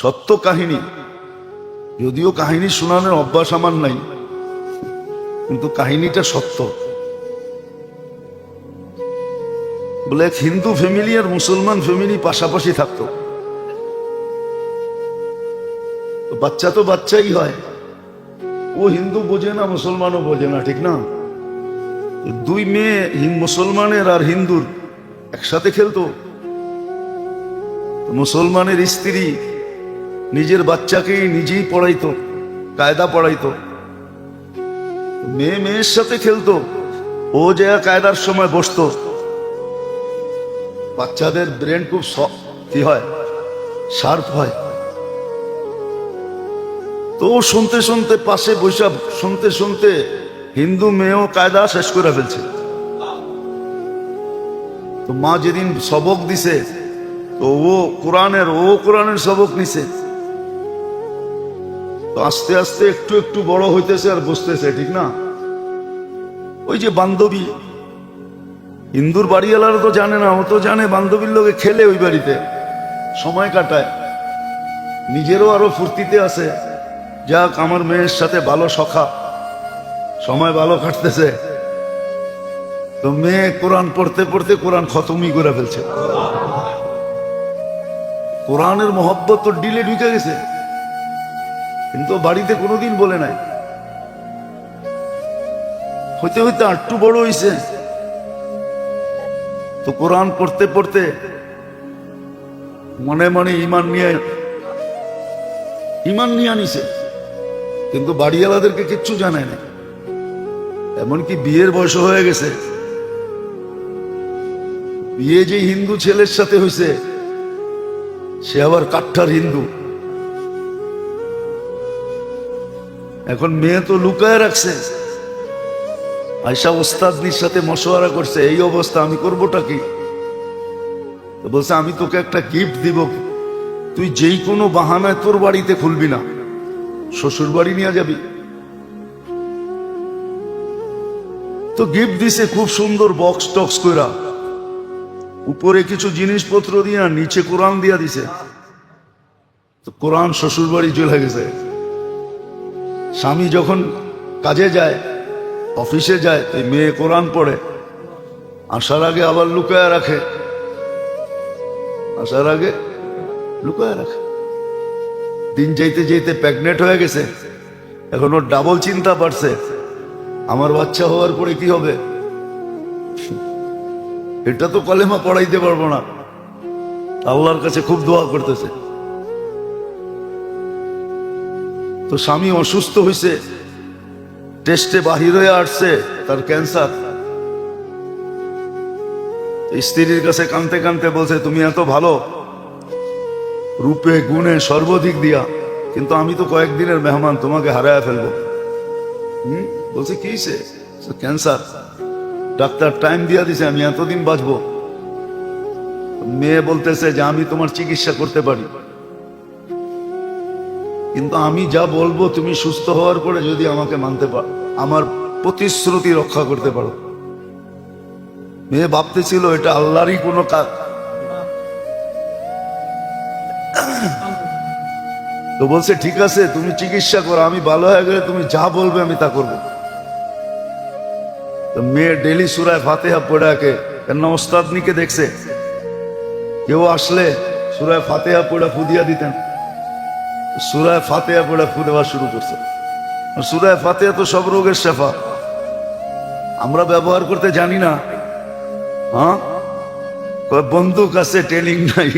সত্য কাহিনী, যদিও কাহিনী শোনানোর অভ্যাস আমার নাই, কিন্তু কাহিনীটা সত্য। বলে এক হিন্দু ফ্যামিলি আর মুসলমান ফ্যামিলি পাশাপাশি থাকতো। তো বাচ্চা তো বাচ্চাই হয়, ও হিন্দু বোঝে না, মুসলমানও বোঝে না, ঠিক না? দুই মেয়ে মুসলমানের আর হিন্দুর একসাথে খেলতো। মুসলমানের স্ত্রী নিজের বাচ্চাকেই নিজেই পড়াইতো, কায়দা পড়াইতো। মেয়ে মেয়ের সাথে খেলতো, ও যে কায়দার সময় বসতো। বাচ্চাদের ব্রেন খুব কি হয়, শার্প হয়। তো শুনতে শুনতে পাশে বৈশাখ শুনতে শুনতে হিন্দু মেয়েও কায়দা শেষ করে ফেলছে। তো মা যেদিন সবক দিছে, তো ও কোরআনের সবক নিছে। তো আস্তে আস্তে একটু একটু বড় হইতেছে আর বুঝতেছে, ঠিক না? ওই যে বান্ধবী, হিন্দুর বাড়িওয়ালারা তো জানে না, ও তো জানে বান্ধবীর লোকে খেলে, ওই বাড়িতে সময় কাটায়, নিজেরও আরো ফুর্তিতে আছে। যাক, আমার মেয়ের সাথে ভালো সখা, সময় ভালো কাটতেছে। তো মেয়ে কোরআন পড়তে পড়তে কোরআন খতমই করে ফেলছে। কোরআনের মহব্বত তো ডিলে ঢুকে গেছে, কিন্তু বাড়িতে কোনোদিন বলে নাই। হইতে হইতে আটটু বড় হইছে, তো কোরআন পড়তে পড়তে মনে মনে ইমান নিয়ে আনিছে, কিন্তু বাড়িওয়ালাদেরকে কিচ্ছু জানায় না। এমনকি বিয়ের বয়স হয়ে গেছে, বিয়ে যে হিন্দু ছেলের সাথে হয়েছে, সে আবার কাঠ্টার হিন্দু। এখন মেয়ে তো লুকায় রাখছে, আয়সা ওস্তাদনির সাথে মশওয়ারা করছে, এই অবস্থা, আমি করবোটা কি? তো বলছে, আমি তোকে একটা গিফট দিব, তুই যেই কোনো বাহানায় তোর বাড়িতে খুলবি না, শ্বশুর বাড়ি নিয়ে যাবি। তো গিফট দিছে খুব সুন্দর বক্স টক্স কইরা, উপরে কিছু জিনিসপত্র দিয়া, নিচে কোরআন দিয়া দিছে। তো কোরআন শ্বশুর বাড়ি চলে গেছে। স্বামী যখন কাজে যায়, অফিসে যায়, এই মেয়ে কোরআন পড়ে, আসার আগে আবার লুকায় রাখে, আসার আগে লুকায় রাখে। দিন যাইতে যাইতে প্রেগনেন্ট হয়ে গেছে। এখন ওর ডাবল চিন্তা বাড়ছে, আমার বাচ্চা হওয়ার পরে কি হবে? এটা তো কলেমা পড়াইতে পারবো না। আল্লাহর কাছে খুব দোয়া করতেছে। তো স্বামী অসুস্থ হয়েছে, টেস্টে বাহির হয়ে আসছে তার ক্যান্সার। স্ত্রীর কাছে কানতে কানতে বলছে, তুমি এত ভালো রূপে গুণে সর্বদিক দিয়া, কিন্তু আমি তো কয়েকদিনের মেহমান, তোমাকে হারায় ফেলবো। বলছে, কি হয়েছে? ক্যান্সার, ডাক্তার টাইম দিয়া দিছে, আমি এতদিন বাঁচবো। মেয়ে বলতেছে যে আমি তোমার চিকিৎসা করতে পারি, কিন্তু আমি যা বলবো তুমি সুস্থ হওয়ার পরে যদি আমাকে মানতে পারো, আমার প্রতিশ্রুতি রক্ষা করতে পারো। মেয়ে ভাবতেছিল এটা আল্লাহরই কোনো কাজ। তো বলছে, ঠিক আছে, তুমি চিকিৎসা করো, আমি ভালো হয়ে গেলে তুমি যা বলবে আমি তা করবো। তো মেয়ে ডেলি সূরা ফাতিহা পড়াকে, কেন ওস্তাদনিকে দেখছে, কেউ আসলে সূরা ফাতিহা পড়া ফু দিয়া দিতেন। সূরা ফাতিহা পড়া ফু দেওয়া শুরু করছে। সূরা ফাতিহা তো সব রোগের শেফা, আমরা ব্যবহার করতে জানি না। হ্যাঁ, বন্দুক আছে, ট্রেনিং নাই,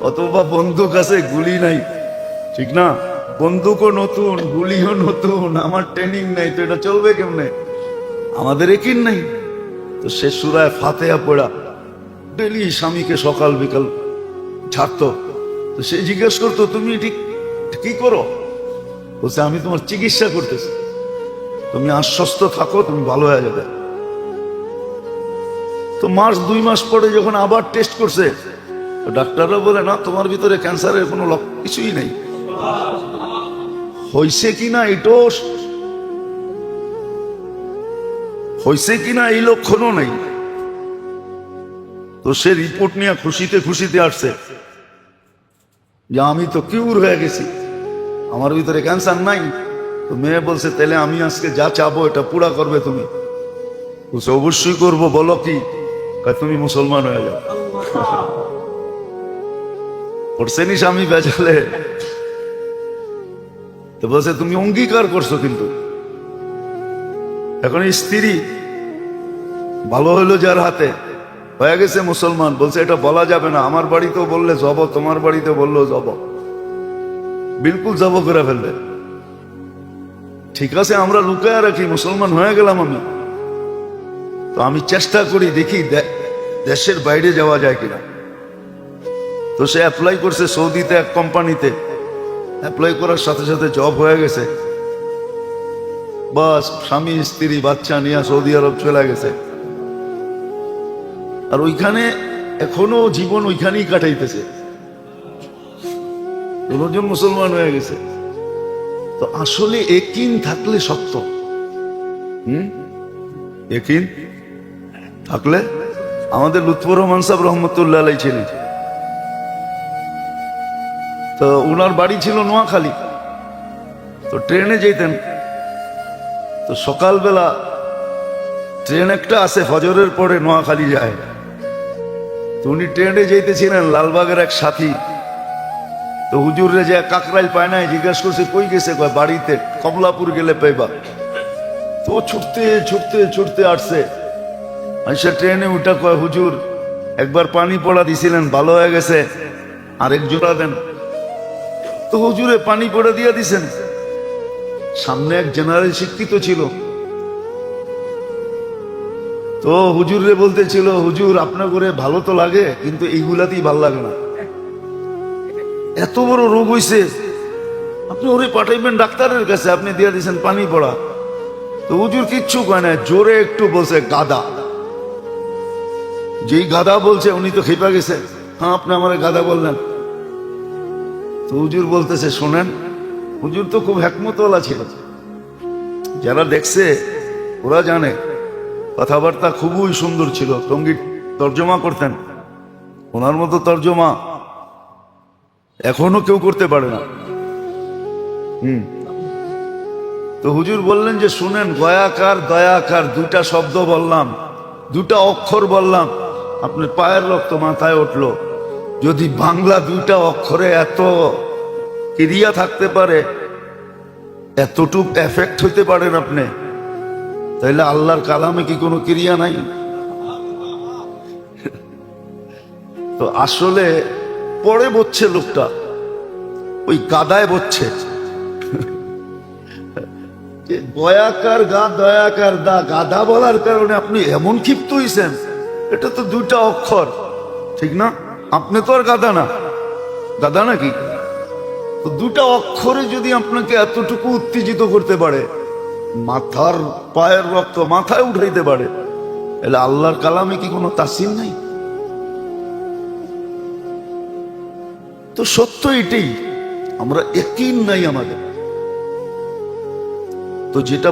অথবা বন্দুক আছে, গুলি নাই, ঠিক না? বন্দুকও নতুন, গুলিও নতুন, আমার ট্রেনিং নাই, তো এটা চলবে কেমনে? আমাদের একিন নাই। তো সে সূরা ফাতিহা পড়া ডেলি স্বামীকে সকাল বিকাল ছাড়তো। তো সে জিজ্ঞেস করতো, তুমি ঠিক কি করো? বলছে, আমি তোমার চিকিৎসা করতেছি, তুমি আশ্বস্ত থাকো, তুমি ভালো হয়ে যাবে। তো মাস 2 মাস পরে যখন আবার টেস্ট করছে, ডাক্তাররা বলে, না, তোমার ভিতরে ক্যান্সারের কোনো কিছুই নেই। হইছে কিনা এটাও, হইছে কিনা এই লক্ষণও নেই। তো সে রিপোর্ট নিয়ে খুশিতে খুশিতে আসছে। যে আমি তো কিউর হয়ে গেছি, আমার ভিতরে ক্যান্সার নাই। তো মেয়ে বলছে তাহলে আমি আজকে যা চাবো এটা পুরা করবে তুমি? বলছে অবশ্যই করবো, বলো কি? কয় তুমি মুসলমান হয়ে যাও। পড়ছেনি স্বামী বেজালে। তো বলছে তুমি অঙ্গীকার করছো, কিন্তু এখন স্ত্রী ভালো হইলো যার হাতে হয়ে গেছে মুসলমান, বলছে এটা বলা যাবে না, আমার বাড়িতেও বললে জব, তোমার বাড়িতে বললেও জব, বিলকুল জব করে ফেলবে। ঠিক আছে আমরা লুকায় রাখি, মুসলমান হয়ে গেলাম আমি, তো আমি চেষ্টা করি দেখি দেশের বাইরে যাওয়া যায় কিনা। তো সে অ্যাপ্লাই করছে সৌদিতে এক কোম্পানিতে, অ্যাপ্লাই করার সাথে সাথে জব হয়ে গেছে। বাস স্বামী স্ত্রী বাচ্চা নিয়ে সৌদি আরব চলে গেছে, আর ওইখানে এখনো জীবন ওইখানেই কাটাইতেছে। দুজন মুসলমান হয়ে গেছে। তো আসলে একিন থাকলে সত্য, একিন থাকলে। আমাদের লুৎফর রহমান সাহেব রহমতুল্লাহ আলাই ছিলেন, তো উনার বাড়ি ছিল নোয়াখালী। তো ট্রেনে যেতেন, তো সকালবেলা ট্রেন একটা আছে ফজরের পরে নোয়াখালী যায়। তো উনি ট্রেনে যেতেছিলেন, লালবাগের এক সাথী তো হুজুরে যে কাকরাইল পায় নাই, জিজ্ঞেস করছে কই গেছে? কয় বাড়িতে, কমলাপুর গেলে পাইবা। তো ছুটতে ছুটতে ছুটতে আসছে, সে ট্রেনে উঠা কয় হুজুর একবার পানি পড়া দিছিলেন, ভালো হয়ে গেছে, আরেক জোড়া দেন। তো হুজুরে পানি পড়া দিয়া দিছেন। সামনে এক জেনারেল শিক্ষিত ছিল, তো হুজুরে বলতেছিল হুজুর আপনার করে ভালো তো লাগে, কিন্তু এইগুলাতেই ভাল লাগে না, এত বড় রোগ হইছে, আপনি ওরে পাঠাইবেন ডাক্তারের কাছে, আপনি দিয়া দিয়েছেন পানি পড়া। তো হুজুর কিচ্ছু কয় না, জোরে একটু বলছে গাদা। যেই গাদা বলছে উনি তো খেপা গেছে, হ্যাঁ আপনি আমার গাদা বললেন। তো হুজুর বলতেছে শোনেন, হুজুর তো খুব হেকমতওয়ালা ছিল, যারা দেখছে ওরা জানে, কথাবার্তা খুবই সুন্দর ছিল, টঙ্গী তর্জমা করতেন, ওনার মতো তর্জমা এখনো কেউ করতে পারে না। তো হুজুর বললেন যে শুনেন, গয়াকার দয়াকার দুটা শব্দ বললাম, দুটা অক্ষর বললাম, আপনার পায়ের রক্ত মাথায় উঠলো। যদি বাংলা দুইটা অক্ষরে এত ক্রিয়া থাকতে পারে, এতটুক এফেক্ট হইতে পারেন আপনি, তাইলে আল্লাহর কালামে কি কোনো ক্রিয়া নাই? তো আসলে পরে বলছে লোকটা, ওই গাদায় বলছে যে দয়াকার গা দয়াকার দা, গাদা বলার কারণে আপনি এমন ক্ষিপ্ত হইছেন, এটা তো দুইটা অক্ষর, ঠিক না? আপনি তো আর গাদা না, গাদা নাকি? তো দুটা অক্ষরে যদি আপনাকে এতটুকু উত্তেজিত করতে পারে, মাথার পায়ের রক্ত মাথায় উঠাইতে পারে, তাহলে আল্লাহর কালামে কি কোনো তাসিম নাই? তো সত্য এটাই, আমরা ইয়াকিন নাই আমাদের। তো যেটা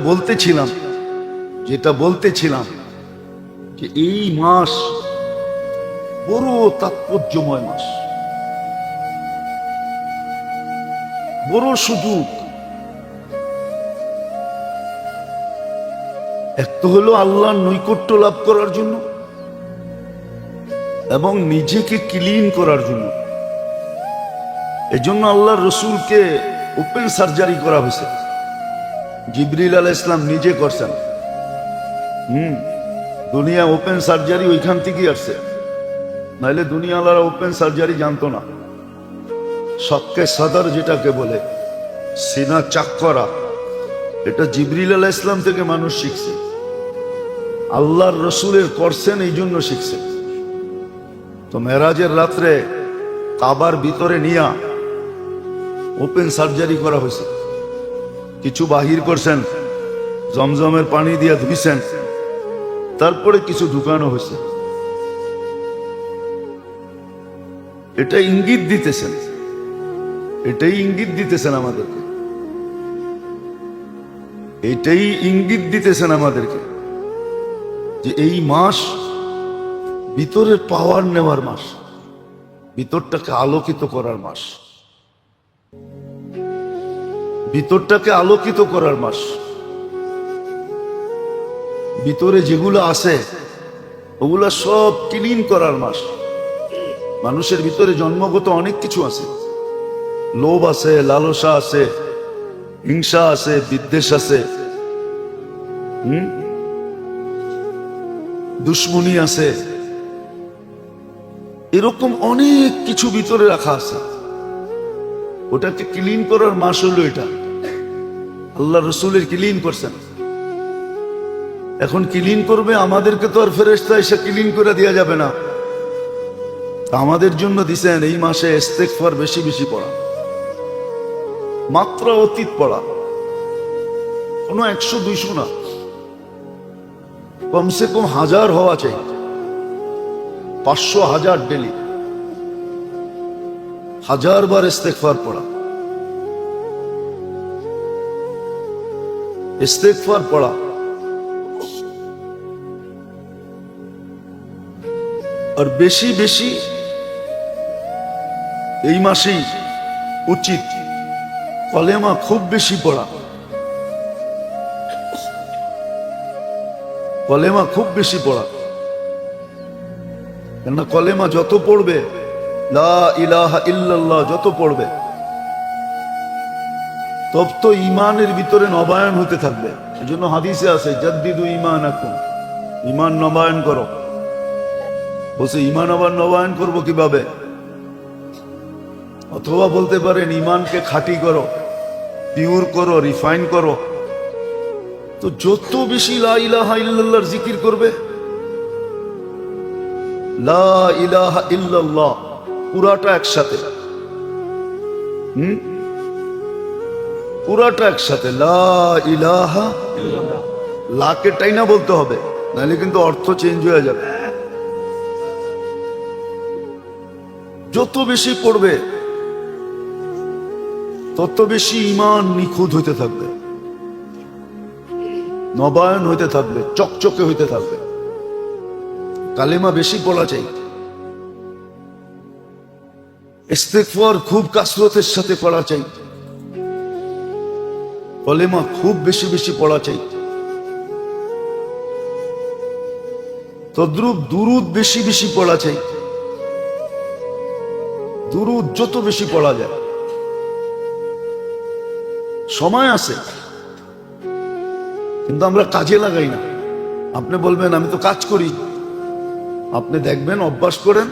বলতেছিলাম যে এই মাস বড় তাৎপর্যময় মাস, বড় সুযোগ। এক তো হলো আল্লাহর নৈকট্য লাভ করার জন্য এবং নিজেকে ক্লিন করার জন্য। এজন্য আল্লাহর রসুলকে ওপেন সার্জারি করা হয়েছে, জিবরিল আলাইহিস সালাম নিজে করছেন। দুনিয়া ওপেন সার্জারি ওইখান থেকেই আসছে, নাইলে দুনিয়া আল্লাহর ওপেন সার্জারি জানতো না। শক্কে সদর যেটাকে বলে, সিনা চাক করা, এটা জিবরিল আলাইহিস সালাম থেকে মানুষ শিখছে, আল্লাহর রসুলের করছেন, এই জন্য শিখছে। তো মেরাজের রাত্রে কাবার ভিতরে নিয়া ওপেন সার্জারি করা হয়েছে, কিছু বাহির করছেন, জমজমের পানি দিয়া ধুইছেন, তারপরে কিছু ঢুকানো হয়েছে। এটা ইঙ্গিত দিতেছেন, এটাই ইঙ্গিত দিতেছেন আমাদেরকে, এটাই ইঙ্গিত দিতেছেন আমাদেরকে যে এই মাস ভিতরের পাওয়ার নেওয়ার মাস, ভিতরটাকে আলোকিত করার মাস। ভিতরটাকে আলোকিত করার মাস। ভিতরে যেগুলো আছে ওগুলা সব ক্লিন করার মাস। মানুষের ভিতরে জন্মগত অনেক কিছু আছে, লোভ আছে, লালসা আছে, হিংসা আছে, বিদ্বেষ আছে, দুশ্মনী আছে, এরকম অনেক কিছু ভিতরে রাখা আছে। ওটাকে ক্লিন করার মাস হলো এটা। আল্লাহ রসুলের ক্লিন করছেন, এখন ক্লিন করবে। আমাদেরকে তো আর ফেরেশতা এসে ক্লিন করে দেওয়া যাবে না। আমাদের জন্য দিছেন এই মাসে ইস্তেগফার বেশি বেশি পড়া, মাত্রা অতীত পড়া, কোনো 100-200 না, কমসে কম 1000 হওয়া চাই, 500-1000 ডেলি, 1000 বার ইস্তেগফার পড়া। ইস্তেগফার পড়া আর বেশি বেশি এই মাসেই উচিত কলেমা খুব বেশি পড়া। কলেমা খুব বেশি পড়া, কেননা কলেমা যত পড়বে, লা ইলাহা ইল্লাল্লাহ যত পড়বে, তব তো ইমানের ভিতরে নবায়ন হতে থাকবে। এই জন্য হাদিসে আছে জাদ্দিদু ঈমানাকুম, ইমান নবায়ন করো। বলছে ইমান আবার নবায়ন করব কিভাবে? অথবা বলতে পারেন ইমানকে খাঁটি করো, পিওর করো, রিফাইন করো। তো যত বেশি লা ইলাহা ইল্লাল্লাহর জিকির করবে, লা ইলাহা ইল্লাল্লাহ পুরাটা একসাথে, পুরাটা একসাথে লা ইলাহা ইল্লাল্লাহ, লাকে টাইনা বলতে হবে, নাহলে কিন্তু অর্থ চেঞ্জ হয়ে যাবে। যত বেশি পড়বে তত বেশি ঈমান নিখুঁত হইতে থাকবে, নবায়ন হইতে থাকবে, চকচকে হইতে থাকবে। কালেমা বেশি পড়া চাই, ইস্তেগফার খুব কাসরতের সাথে পড়া চাই, কলেমা খুব বেশি বেশি পড়া চাই। তদ্রূপ দুরুদ বেশি বেশি পড়া চাই। দুরুদ যত বেশি পড়া যায়, সময় আছে কিন্তু আমরা কাজে লাগাই না। আপনি বলবেন আমি তো কাজ করি, আপনি দেখবেন অভ্যাস করেন,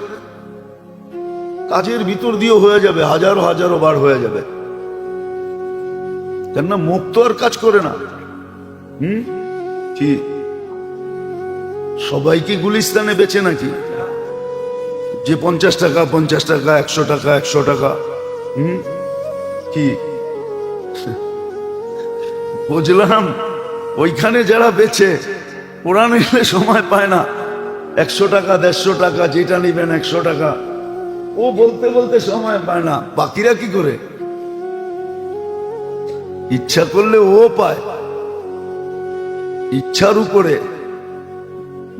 কাজের ভিতর দিয়েও হয়ে যাবে, হাজারো হাজারো বার হয়ে যাবে। কেননা মুখ তো আর কাজ করে না। কি সবাইকে গুলিস্তানে বেচে নাকি? যে 50 টাকা 50 টাকা, 100 টাকা 100 টাকা, কি বুঝলাম? ওইখানে যারা বেচে ওরা নিলে সময় পায় না, 100 টাকা 150 টাকা যেটা নিবেন 100 টাকা, ও বলতে বলতে সময় পায় না। বাকিরা কি করে? ইচ্ছা করলে ও পায়, ইচ্ছার উপরে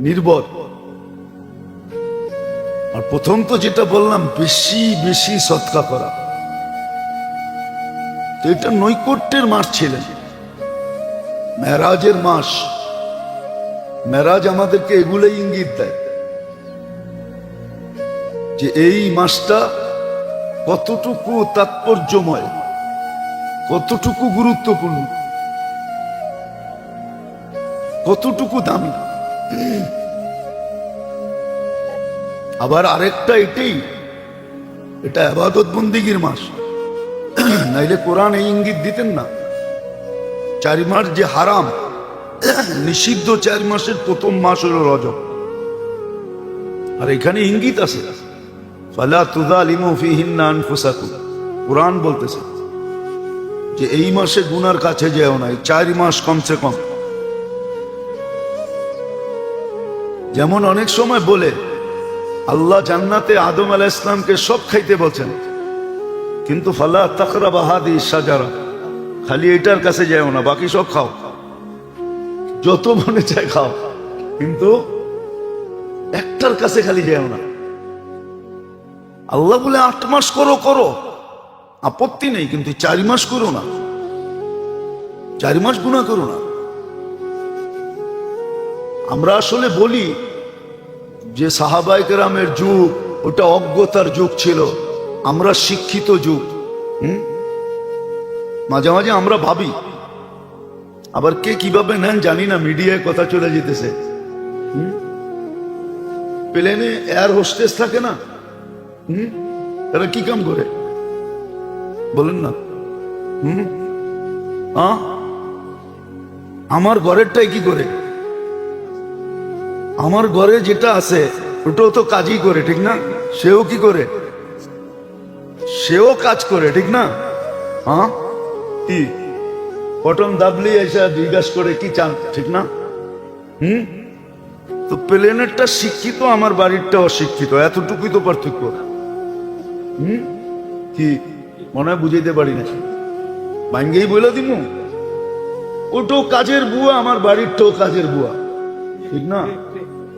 নির্ভর। আর প্রথম তো যেটা বললাম, বেশি বেশি সদকা করা। তো এটা নৈকট্যের মাস ছিলেন, মেরাজের মাস। মেরাজ আমাদেরকে এগুলোই ইঙ্গিত দেয় যে এই মাসটা কতটুকু তাৎপর্যময়, কতটুকু গুরুত্বপূর্ণ, কতটুকু দামি। আবার আরেকটা এটাই, এটা ইবাদত বন্দেগীর মাস, নাইলে কোরআন এই ইঙ্গিত দিতেন না। 4 মাস যে হারাম, নিষিদ্ধ 4 মাসের প্রথম মাস হলো রজব। আর এখানে ইঙ্গিত আছে ফালা তুযালিমু ফীহিন্না আনফুসাকুম। কোরআন বলতেছে যে এই মাসে গুনার কাছে যেও না, 4 মাস কমসে কম। যেমন অনেক সময় বলে আল্লাহ জান্নাতে আদম আলাইহিস সালামকে সব খাইতে বলছেন, কিন্তু ফালা তাকরাবা হাদিহিস শাজারা, খালি এটার কাছে যাও না, বাকি সব খাও, যত মনে চায় খাও, কিন্তু একটার কাছে খালি যাও না। আল্লাহ বলে 8 মাস করো, করো, আপত্তি নেই, কিন্তু 4 মাস করো না। 4 মাস গুনাহ করো না। আমরা আসলে বলি যে সাহাবায়ে কেরামের যুগ ওটা অজ্ঞতার যুগ ছিল, আমরা শিক্ষিত যুগ। মাঝে মাঝে আমরা ভাবি, আবার কে কিভাবে নেন জানি না, মিডিয়ায় কথা চলে যেতেছে। প্লেনে এয়ার হোস্টেস থাকে না, তারা কি কাম করে বলেন না? আমার ঘরেরটাই কি করে? আমার ঘরে যেটা আছে ওটাও তো কাজই করে, ঠিক না? সেও কি করে? সেও কাজ করে, ঠিক না? কি পটন দাবলি এসে জিজ্ঞাসা করে কি চান, ঠিক না? তো প্লেনেরটা শিক্ষিত, আমার বাড়িরটা অশিক্ষিত, এতটুকুই তো পার্থক্য। কি মনে হয় বুঝাইতে পারি না, ভাঙ্গেই বলে দিব। ওটাও কাজের বুয়া, আমার বাড়িরটাও কাজের বুয়া, ঠিক না?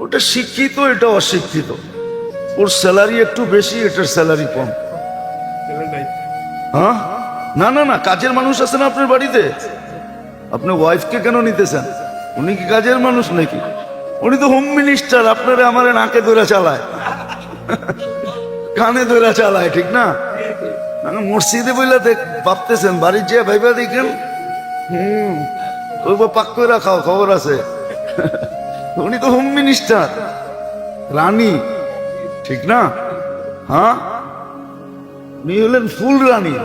ওটা শিক্ষিত, এটা অশিক্ষিত। ওর স্যালারি একটু বেশি, এটার স্যালারি কম। না না না, কাজের মানুষ আছে না আপনার বাড়িতে? আপনি ওয়াইফকে কেন নিতেছেন? উনি কি কাজের মানুষ নাকি? উনি তো হোম মিনিস্টার, আপনারা আমারে নাকে ধরে চালায়, কানে ধরে চালায়, ঠিক না? মসজিদে বইলা দেখ ভাবতেছেন, বাড়ির যে ভাইবা দেখেন ওই পাক করে রাখাও, খবর আছে। উনি তো হোম মিনিস্টার, রানী, ঠিক না? উনি হলেন ফুল রানী।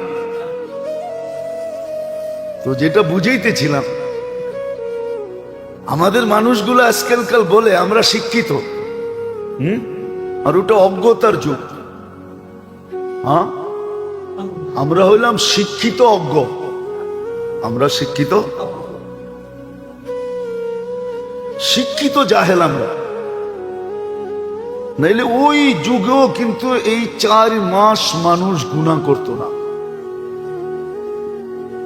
তো যেটা বুঝাইতেছিলাম, আমাদের মানুষগুলো আজকালকাল বলে আমরা শিক্ষিত, আর ওটা অজ্ঞতার যুগ। আমরা হইলাম শিক্ষিত অজ্ঞ, আমরা শিক্ষিত শিক্ষিত জাহেল আমরা। নাইলে ওই যুগেও কিন্তু এই 4 মাস মানুষ গুনাহ করতো না,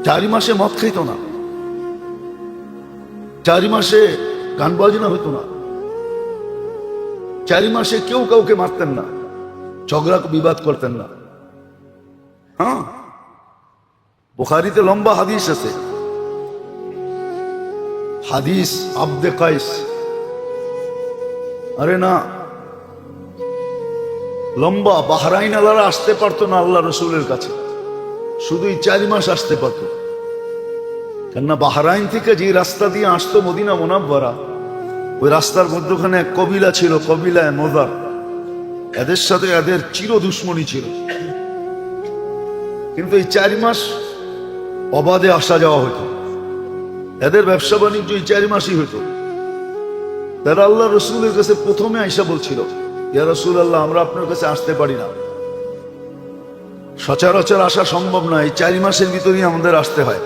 4 মাসে মদ খাইত না, 4 মাসে গান বাজনা হতো না, 4 মাসে কেউ কাউকে মারতেন না, ঝগড়া বিবাদ করতেন না। বুখারীতে লম্বা হাদিস আছে, হাদিস আব্দে কাইস। আরে না, লম্বা, বাহরাইন আল্লাহরা আসতে পারতো না আল্লাহ রসুলের কাছে, শুধু 4 মাস আসতে পারতো। কেননা বাহরাইন থেকে যে রাস্তা দিয়ে আসতো মদিনা মুনাব্বারা, ওই রাস্তার মধ্যখানে এক কবিলা ছিল, কবিলায় মোদার। এদের সাথে এদের চির দুশ্মনী ছিল, কিন্তু এই 4 মাস অবাধে আসা যাওয়া হতো। এদের ব্যবসা বাণিজ্য এই 4 মাসই হতো। তারা আল্লাহ রসুলের কাছে প্রথমে আইসা বলছিল, ইয়া রাসূলুল্লাহ, আমরা আপনার কাছে আসতে পারি না, সচরাচর আসা সম্ভব না, এই 4 মাসের ভিতরেই আমাদের আসতে হয়।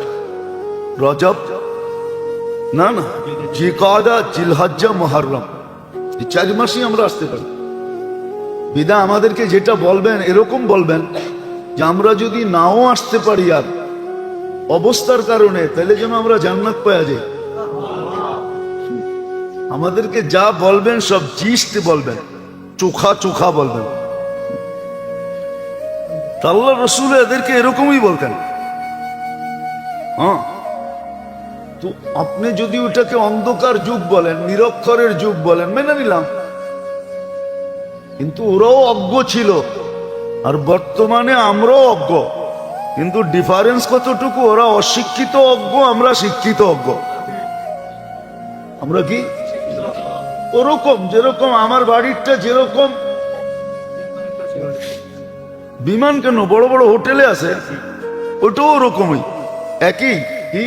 রজব না না, জিলকাদা, জিলহজ্জা, মুহররম, এই 4 মাসই আমরা আসতে পারি। বিদা আমাদেরকে যেটা বলবেন এরকম বলবেন যে আমরা যদি নাও আসতে পারি আর অবস্থার কারণে, তাহলে যেন আমরা জান্নাত পাওয়া যাই। আমাদেরকে যা বলবেন সব জিস্ট বলবেন, চোখা চোখা বলবেন। আল্লাহ রসুল এদেরকে এরকমই বলতেন। তো আপনি যদি ওটাকে অন্ধকার যুগ বলেন, নিরক্ষরের যুগ বলেন, মেনে নিলাম, কিন্তু ওরাও অজ্ঞ ছিল, আর বর্তমানে আমরাও অজ্ঞ। কিন্তু ডিফারেন্স কতটুকু? ওরা অশিক্ষিত অজ্ঞ, আমরা শিক্ষিত অজ্ঞ। আমরা কি ওরকম, যেরকম আমার বাড়িটা যেরকম বিমান, কেন বড় বড় হোটেলে আছে, ওটাও ওরকমই, একই। কি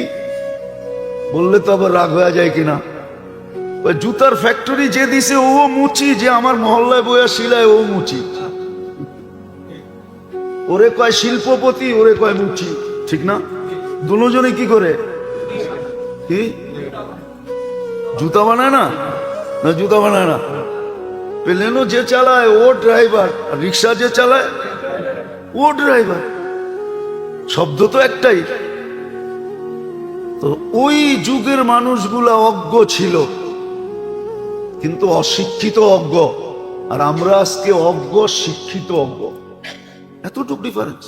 বললে তো আবার রাগ হয়ে যায় কিনা? ওই জুতার ফ্যাক্টরি যে দিছে ও মুচি, যে আমার মহল্লায় বইয়া শিলায় ও মুচি। ওরে কয় শিল্পপতি, ওরে কয় মুচি, ঠিক না? দুজনে কি করে? কি জুতা বানায় না? না জুতা বানায় না। প্লেনও যে চালায় ও ড্রাইভার, আর রিক্সা যে চালায় ও ড্রাইভার, শব্দ তো একটাই। তো ওই যুগের মানুষগুলা অজ্ঞ ছিল, কিন্তু অশিক্ষিত অজ্ঞ, আর আমরা আজকে অজ্ঞ শিক্ষিত অজ্ঞ, এতটুকু ডিফারেন্স।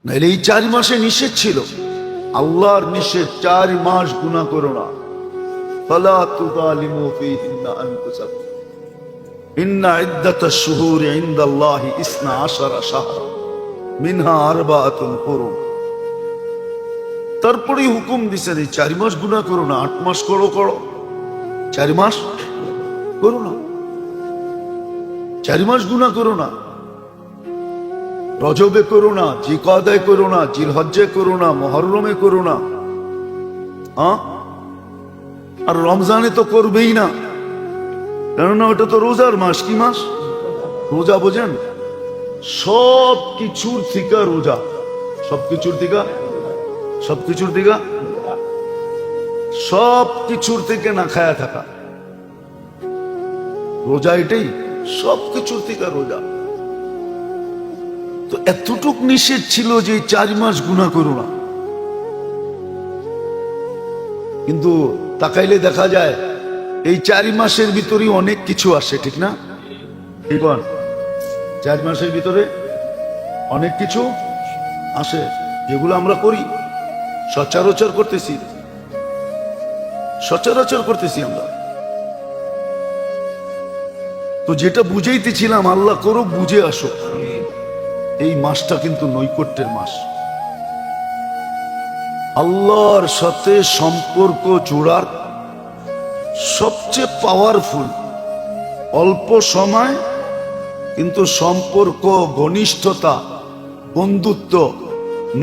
নাইলে এই 4 মাসে নিষেধ ছিল, আল্লাহর নিষেধ 4 মাস গুনাহ করো না। ফালা তুযালিমু ফীহিন্না আনফুসাকুম ইন্না ইদ্দাতাশ শুহুরি ইনদাল্লাহি 12 শাহরা মিনহা আরবাআতুন হুরুম। তারপরে হুকুম দিছেন এই 4 মাস গুনাহ করো না, 8 মাস করো, 4 মাস করো না, 4 মাস গুনাহ করো না। রজবে করো না, জিকাদায় করো না, জিলহজ্জে করো না, মুহররমে করো না, আর রমজানে তো করবেই না, কেননা ওটা তো রোজার মাস। কি মাস? রোজা বোঝেন? সব কিছুর থেকে রোজা, সব কিছুর থেকে, সব কিছুর থেকে, সব কিছুর থেকে না খায়া থাকা রোজা, এটাই সব কিছুর থেকে রোজা। তো এতটুক নিষেধ ছিল যে 4 মাস গুনাহ করো না। কিন্তু তাকাইলে দেখা যায় এই 4 মাসের ভিতরে অনেক কিছু আসে, ঠিক না? এইবার 4 মাসের ভিতরে অনেক কিছু আসে যেগুলো আমরা করি, সচরাচর করতেছি, সচরাচর করতেছি আমরা। তো যেটা বুঝাইতেছিলাম, আল্লাহ করো বুঝে আসো, এই মাসটা কিন্তু নৈকট্যের মাস। আল্লাহর সাথে সম্পর্ক জোড়ার সবচেয়ে পাওয়ারফুল, অল্প সময় কিন্তু সম্পর্ক, ঘনিষ্ঠতা, বন্ধুত্ব,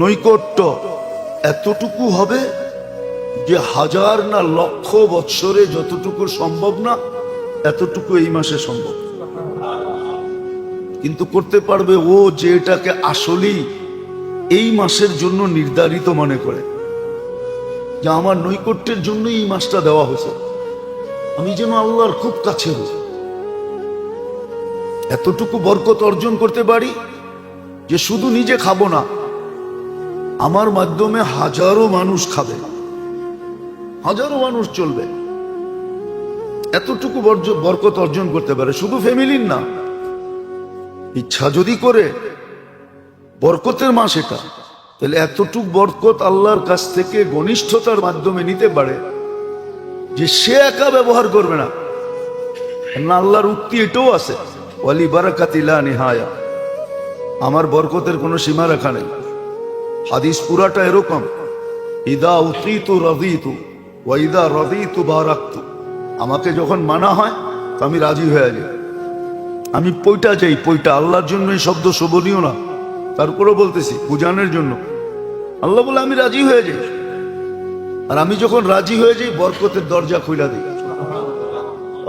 নৈকট্য এতটুকু হবে যে 1000 না লক্ষ বৎসরে যতটুকু সম্ভব না, এতটুকু এই মাসে সম্ভব। কিন্তু করতে পারবে ও যে এটাকে আসলেই এই মাসের জন্য নির্ধারিত মনে করে, যে আমার নৈকট্যের জন্য এই মাসটা দেওয়া হয়েছে, আমি যেন আল্লাহর খুব কাছে হই। এতটুকু বরকত অর্জন করতে পারি যে শুধু নিজে খাবো না, আমার মাধ্যমে হাজারো মানুষ খাবে, হাজারো মানুষ চলবে। এতটুকু বরকত অর্জন করতে পারে, শুধু ফ্যামিলির না। ইচ্ছা যদি করে, বরকতের মাস এটা, তাহলে এতটুক বরকত আল্লাহর কাছ থেকে ঘনিষ্ঠতার মাধ্যমে নিতে পারে যে সে একা ব্যবহার করবে না। আল্লাহর উক্তি এটাও আছে, ওয়ালি বারাকাতি লা নিহায়া, আমার বরকতের কোনো সীমা রেখা নেই। হাদিস পুরাটা এরকম, ইদা উতিতু রাদিতু ওয়া ইদা রাদিতু বারাকতু, আমাকে যখন মানা হয় তো আমি রাজি হয়ে যাই, আমি পয়টা যাই, পয়টা। আল্লাহর জন্য এই শব্দ শোভনীয় না, তারপরেও বলতেছি বুঝানোর জন্য। আল্লাহ বলে আমি রাজি হয়ে যাই, আর আমি যখন রাজি হয়ে যাই বরকতের দরজা খুলে দিই।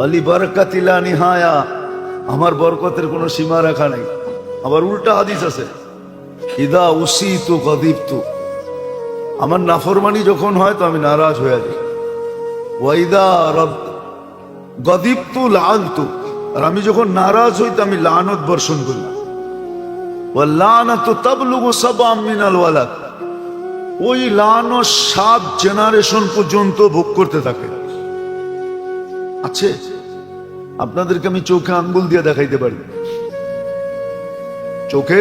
আলি বারাকাতি লা নিহায়া, আমার বরকতের কোনো সীমা রেখা নেই। আবার উল্টা হাদিস আছে, ইদা উসিতু গাদিবতু, আমার নাফরমানি যখন হয় তো আমি নারাজ হয়ে যাই। ওয়াইদা গাদিবতু লাআনতু, আর আমি যখন নারাজ হই তো আমি লানত বর্ষণ করি। ওয়াল লানাতু তাবলুগু সাবআ মিনাল ওয়ালাদ, ওই লানত 7 জেনারেশন পর্যন্ত ভোগ করতে থাকে। আছে, আপনাদেরকে আমি চোখে আঙ্গুল দিয়ে দেখাইতে পারি, চোখে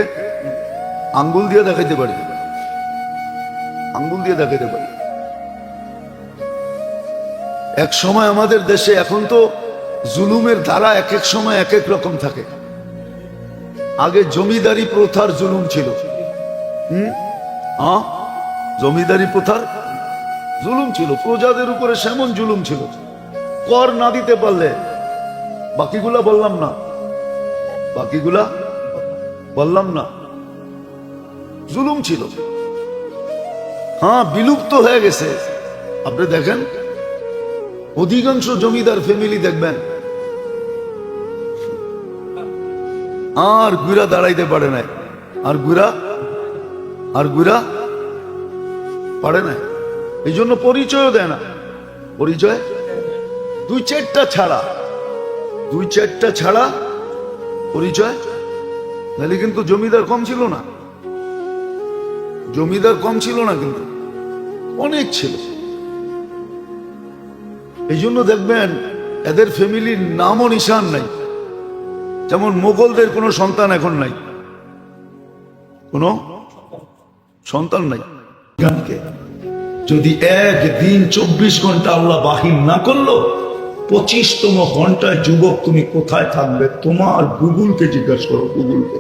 আঙ্গুল দিয়ে দেখাইতে পারি, আঙ্গুল দিয়ে দেখাইতে পারি। এক সময় আমাদের দেশে, এখন তো জুলুমের ধারা এক এক সময় এক এক রকম থাকে। আগে জমিদারি প্রথার জুলুম ছিল, জমিদারি প্রথার জুলুম ছিল, প্রজাদের উপরে সেমন জুলুম ছিল। কর না দিতে পারলে, বাকিগুলা বললাম না, বাকিগুলা বললাম না, জুলুম ছিল। হ্যাঁ, বিলুপ্ত হয়ে গেছে। আপনি দেখেন অধিকাংশ জমিদার ফ্যামিলি দেখবেন আর গুড়া দাঁড়াইতে পারে না, আর গুড়া পারে না। এই জন্য পরিচয়ও দেয় না। পরিচয় 2-4টা ছাড়া, 2-4টা ছাড়া পরিচয়। নাহলে কিন্তু জমিদার কম ছিল না, জমিদার কম ছিল না, কিন্তু অনেক ছিল। এই জন্য দেখবেন এদের ফ্যামিলির নামও নিশান নাই। যেমন মোগলদের কোনো সন্তান এখন নাই, কোনো সন্তান নাই। যদি একদিন 24 ঘন্টা আল্লাহ বাহির না করলো, 25তম ঘন্টায় যুবক তুমি কোথায় থাকবে? তোমার গুগলকে জিজ্ঞাসা করো, গুগলকে।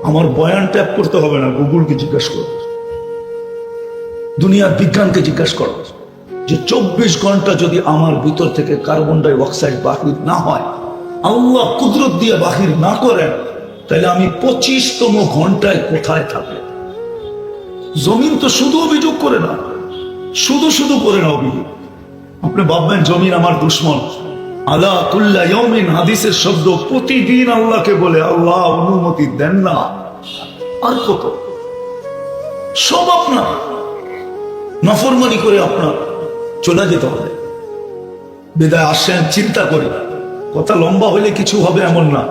আমার বয়ান ট্যাপ করতে হবে না, গুগলকে জিজ্ঞাসা করো, দুনিয়ার বিজ্ঞানকে জিজ্ঞাসা করো যে 24 ঘন্টা যদি আমার ভিতর থেকে কার্বন ডাই অক্সাইড বাহির না হয়, আল্লাহ কুদরত দিয়ে বাহির না করেন, তাহলে আমি 25তম ঘন্টায় কোথায় থাকবো? জমিন তো শুধু অভিযোগ করে না, শুধু শুধু করে না অভিযোগ। আপনি ভাববেন জমিন আমার দুশ্মন। আলা কুল্লা ইয়াউমিন হাদিসের শব্দ, প্রতিদিন আল্লাহকে বলে আল্লাহ অনুমতি দেন না। আর কত সব আপনার, নাফরমানি করে আপনার চলে যেতে হবে। বিদায় আসেন চিন্তা করি। কথা লম্বা হইলে কিছু হবে এমন না,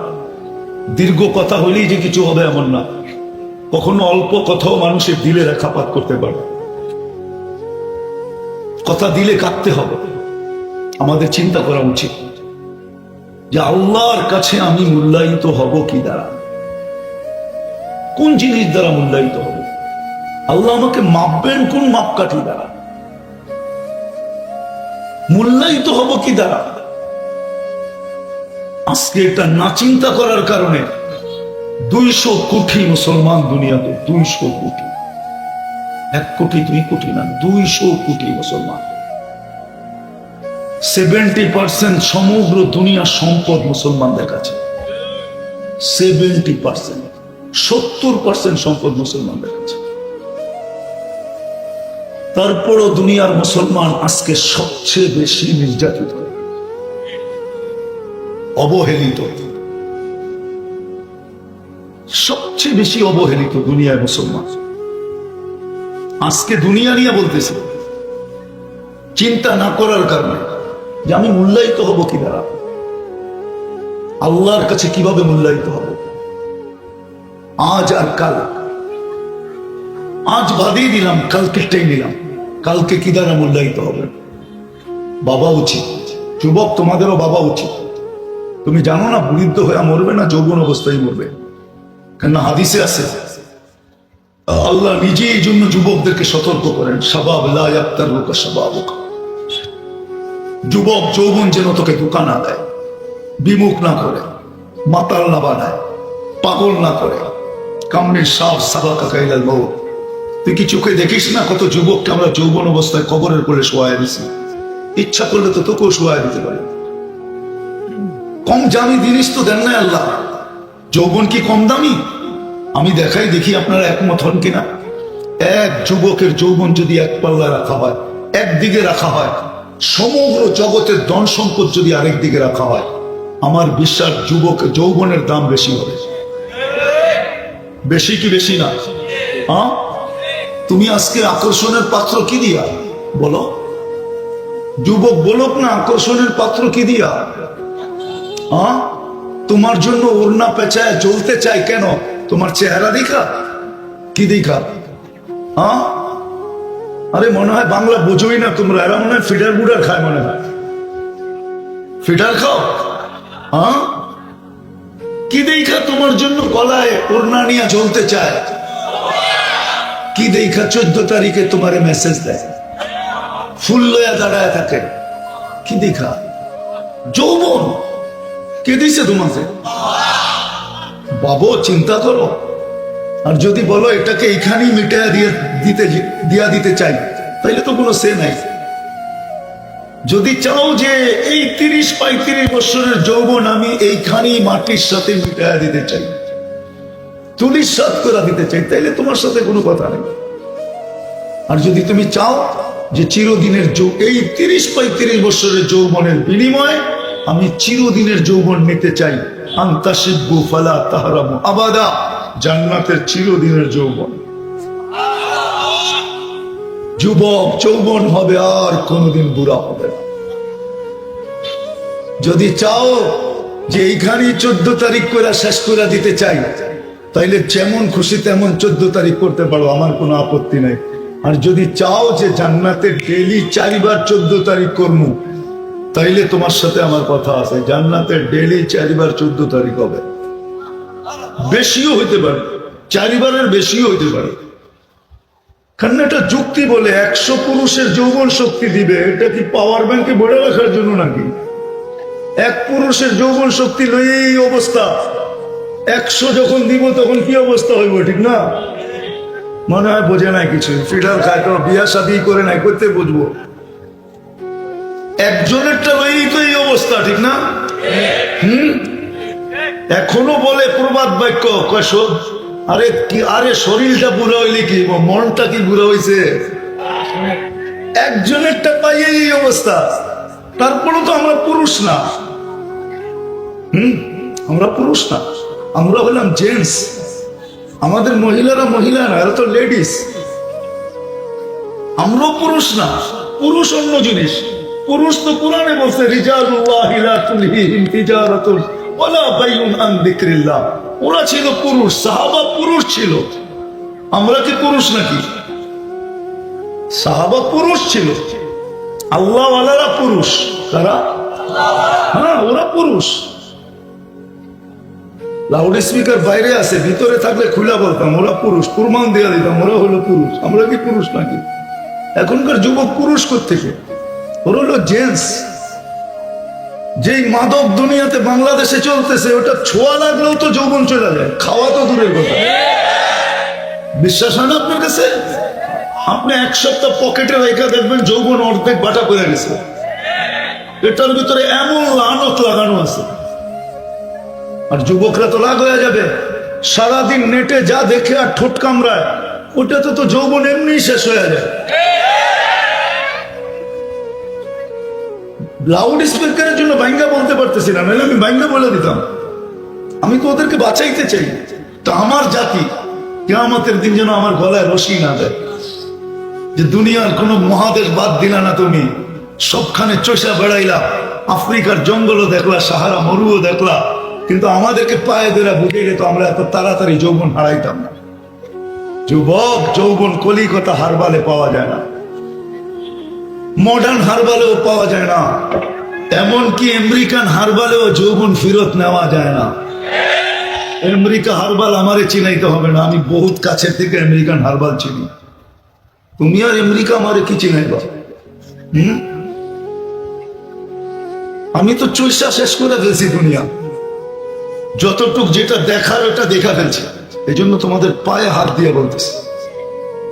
দীর্ঘ কথা হইলেই যে কিছু হবে এমন না। কখনো অল্প কথাও মানুষের দিলে রেখাপাত করতে পারে। কথা দিলে কাটতে হবে। আমাদের চিন্তা করা উচিত যে আল্লাহর কাছে আমি মূল্যায়িত হব কি দ্বারা, কোন জিনিস দ্বারা মূল্যায়িত হব? আল্লাহ আমাকে মাপবেন কোন মাপকাঠি দ্বারা? মূল্যায়িত হব কি দ্বারা? আজকে এটা না চিন্তা করার কারণে 200 কোটি মুসলমান দুনিয়াতে, 200 কোটি, 1 কোটি 2 কোটি না, 200 কোটি মুসলমান। 70% সমগ্র দুনিয়ার সম্পদ মুসলমানদের কাছে। 70%, 70% সম্পদ মুসলমানদের কাছে। তারপরও দুনিয়ার মুসলমান আজকে সবচেয়ে বেশি নির্যাতিত, অবহেলিত, সবচেয়ে বেশি অবহেলিত দুনিয়ার মুসলমান। আজকে দুনিয়া নিয়ে বলতেছে, চিন্তা না করার কারণে যে আমি মূল্যায়িত হব কি দ্বারা, আল্লাহর কাছে কিভাবে মূল্যায়িত হব। আজ আর কাল, আজ বাদিয়ে দিলাম, কালকেটাই নিলাম, কালকে কি দ্বারা মূল্যায়িত হবে? বাবা উচিত, যুবক তোমাদেরও বাবা উচিত। তুমি জানো না বৃদ্ধ হয়ে মরবে না যৌবন অবস্থায় মরবে? কেন হাদিসে আছে, আল্লাহ নিজে এই জন্য যুবকদেরকে সতর্ক করেন, শাবাব লা ইয়াক্তারুকা শাবাবুকা, যুবক যৌবন যেন তোকে ধোঁকা না দেয়, বিমুখ না করে, মাতাল না বানায়, পাগল না করে। কামনির সাফ সাবাকা কাইলাল মউত। তুই কি চোখে দেখিস না কত যুবককে আমরা যৌবন অবস্থায় কবরের কোলে শোয়ায় দিছি? ইচ্ছা করলে তো তোকেও শোয়ায় দিতে পারে। কম দামি জিনিস তো দেন না আল্লাহ। যৌবন কি কম দামি? আমি দেখাই, দেখি আপনারা একমত হন কিনা। এক যুবকের যৌবন যদি এক পাল্লা রাখা হয়, একদিকে রাখা হয়, সমগ্র জগতের ধন সম্পদ যদি আরেক দিকে রাখা হয়, আমার বিশ্বাস যুবকের যৌবনের দাম বেশি হবে। বেশি কি বেশি না? হ্যাঁ, তুমি আজকে আকর্ষণের পাত্র কি দিয়া বলো? যুবক বলুক না, আকর্ষণের পাত্র কি দিয়া? হ্যাঁ, তোমার জন্য ওড়না পেঁচায় জ্বলতে চাই কেন? তোমার চেহারা দেখা? কি দেখা? হ্যাঁ, আরে মনে হয় বাংলা বোঝোই না তোমরা। এরা মনে হয় ফিডার বুডার খায়, মনে হয় ফিডার খাও। হ্যাঁ, কি দেখা তোমার জন্য গলায় ওড়না নিয়ে জ্বলতে চায়? কি দেখা 14 তারিখে তোমারে মেসেজ দেয়, ফুল লয়া দাঁড়ায় থাকে? কি দেখা? যৌবন কে দিছে তোমাকে? বাবু চিন্তা করো। আর যদি বলো এটাকে এইখানেই মিটাইয়া দিয়া দিতে চাই, তাইলে তো কোনো সে নাই। যদি চাও যে এই 30-35 বছরের যৌবন আমি এইখানেই মাটির সাথে মিটাইয়া দিতে চাই, তুলির সাথ করে দিতে চাই, তাইলে তোমার সাথে কোনো কথা নেই। আর যদি তুমি চাও যে চিরদিনের এই 30-35 বছরের যৌবনের বিনিময়ে আমি চিরদিনের যৌবন নিতে চাই, আন্তাশিব্বু ফালা তাহরামু আবাদা, জান্নাতের চিরদিনের যৌবন। যুবক যৌবন হবে, আর কোনোদিন বুড়া হবে না। যদি চাও যে এইখানেই 14 তারিখ করে শেষ করে দিতে চাই, তাইলে যেমন খুশি তেমন 14 তারিখ করতে পারো, আমার কোনো আপত্তি নেই। আর যদি চাও যে জান্নাতে ডেইলি 4 বার 14 তারিখ করবো, তাইলে তোমার সাথে আমার কথা আছে, জান্নাতে ডেইলি 4 বার 14 তারিখ হবে। বেশিও হইতে পারে, 4 বারের বেশিও হইতে পারে। কারণ এটা যুক্তি বলে 100 পুরুষের যৌবন শক্তি দিবে, এটা কি পাওয়ার ব্যাংকে ভরে রাখার জন্য নাকি? এক পুরুষের যৌবন শক্তি লই এই অবস্থা, 100 যখন দিব তখন কি অবস্থা হইব, ঠিক না? মনে হয় বোঝে নাই কিছু, ফিডার খায় তো, বিয়া শাদী করে নাই, করতে বুঝবো। একজনেরটা লই তো এই অবস্থা, ঠিক না? এখনো বলে প্রবাদ বাক্য, আরে কি, আরে শরীরটা বুড়া হইলে কি, মনটা কি বুড়া হইছে? একজনেরটা পাই এই অবস্থা, তারপরে তো আমরা পুরুষ না। আমরা পুরুষ না, আমরা হলাম জেন্টস। আমাদের মহিলারা মহিলা না, এরা তো লেডিস। আমরাও পুরুষ না, পুরুষ অন্য জিনিস। পুরুষ তো কোরআনে বলছে রিজালুল্লাহি লা তুলহিহিম তিজারাতুন ওয়ালা বাইউন আন যিকরিল্লাহ। ওরা ছিল পুরুষ, সাহাবা পুরুষ ছিল। আমরা কি পুরুষ নাকি? সাহাবা পুরুষ ছিল, আল্লাহ ওয়ালারা পুরুষ। কারা? হ্যাঁ, ওরা পুরুষ। লাউড স্পিকার বাইরে আছে, ভিতরে থাকলে খুলে বলতাম ওরা পুরুষ, প্রমাণ দিয়ে দিতাম ওরা হলো পুরুষ। আমরা কি পুরুষ নাকি? এখনকার যুবক পুরুষ কোত্থেকে? ওরা হলো জেন্টস। যেই মাদক দুনিয়াতে বাংলাদেশে চলতেছে, ওটা ছোঁয়া লাগলেও তো যৌবন চলে যায়, খাওয়া তো দূরের কথা। বিশ্বাস হয় না আপনার কাছে? আপনি 1 সপ্তাহ পকেটে রেখে দেখবেন যৌবন অর্ধেক বাটা করে গেছে। এটার ভিতরে এমন লানত লাগানো আছে। আর যুবকরা তো লাগ হয়ে যাবে, সারাদিন নেটে যা দেখে আর ঠোঁট কামড়ায়, ওটাতে তো যৌবন এমনি শেষ হয়ে যায়। লাউড স্পিকারের জন্য বাইঙ্গা বলতে পারতেছি না, নাহলে আমি বাইঙ্গা বলে দিতাম। আমি তো ওদেরকে বাঁচাইতে চাই, তো আমার জাতি কিয়ামতের দিন যেন আমার গলায় রশি না দেয়, যে দুনিয়ার কোন মহাদেশ বাদ দিলা না তুমি, সবখানে চষা বেড়াইলা, আফ্রিকার জঙ্গলও দেখলা, সাহারা মরুও দেখলা, কিন্তু আমাদেরকে পায়ে ধরে বুঝিয়ে তো আমরা এত তাড়াতাড়ি যৌবন হারাইতাম না। যুবক, যৌবন কলিকতা হারবালে পাওয়া যায় না, মডার্ন হারবালেও পাওয়া যায় না, এমনকি আমেরিকান হারবালেও যৌবন ফেরত নেওয়া যায় না। আমেরিকা হারবাল আমারে চিনাইতে হবে না, আমি বহুত কাছের থেকে আমেরিকান হারবাল চিনি। তুমি আর আমেরিকা আমারে কি চিনাইবা? আমি তো চৈশা শেষ করে ফেলছি দুনিয়া, যতটুক যেটা দেখার ওটা দেখা ফেলছি। এই জন্য তোমাদের পায়ে হাত দিয়ে বলতেছি,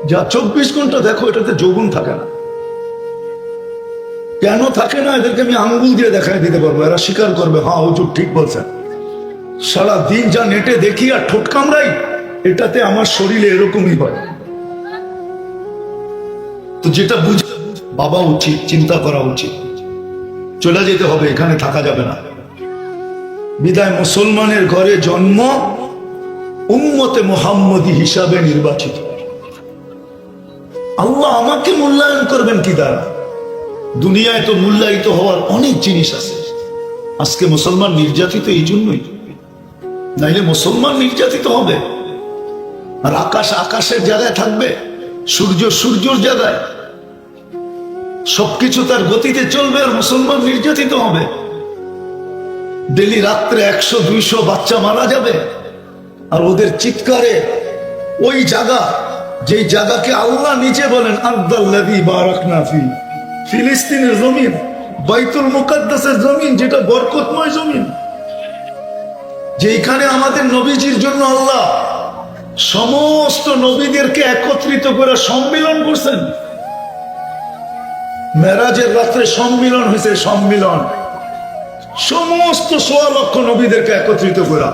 যা 24 ঘন্টা দেখো, এটাতে যৌবন থাকে না। কেন থাকে না এদেরকে আমি আঙ্গুল দিয়ে দেখাই দিতে পারবো, এরা স্বীকার করবে, হ্যাঁ হুজুর ঠিক বলছেন। সারা দিন যা নেটে দেখি আর ঠোঁট কামড়াই, এটাতে আমার শরীরে এরকমই হয়। তো যেটা বুঝে বাবা উচিত, চিন্তা করা উচিত, চলে যেতে হবে, এখানে থাকা যাবে না। বিদায় মুসলমানের ঘরে জন্ম, উম্মতে মুহাম্মদী হিসাবে নির্বাচিত। আল্লাহ আমাকে মূল্যায়ন করবেন কি দ্বারা? দুনিয়ায় তো মূল্যায়িত হওয়ার অনেক জিনিস আছে। আজকে মুসলমান নির্যাতিত এই জন্যই, নাইলে মুসলমান নির্যাতিত হবে। আর আকাশ আকাশের জায়গায় থাকবে, সূর্য সূর্যর জায়গায়, সবকিছু তার গতিতে চলবে, আর মুসলমান নির্যাতিত হবে। ডেলি রাত্রে 100-200 বাচ্চা মারা যাবে, আর ওদের চিৎকারে ওই জায়গা, যেই জায়গাকে আল্লাহ নিজে বলেন আরদাল্লাযী বারাকনা ফী, ফিলিস্তিনের জমিন, বাইতুল মুকাদ্দাসের জমিন, যেটা বরকতময় জমিন, যেখানে আমাদের নবীজির জন্য আল্লাহ সমস্ত নবীদেরকে একত্রিত করে সম্মিলন করছেন। মেরাজের রাত্রে সম্মিলন হয়েছে, সম্মিলন, সমস্ত 1.25 লক্ষ নবীদেরকে একত্রিত করা।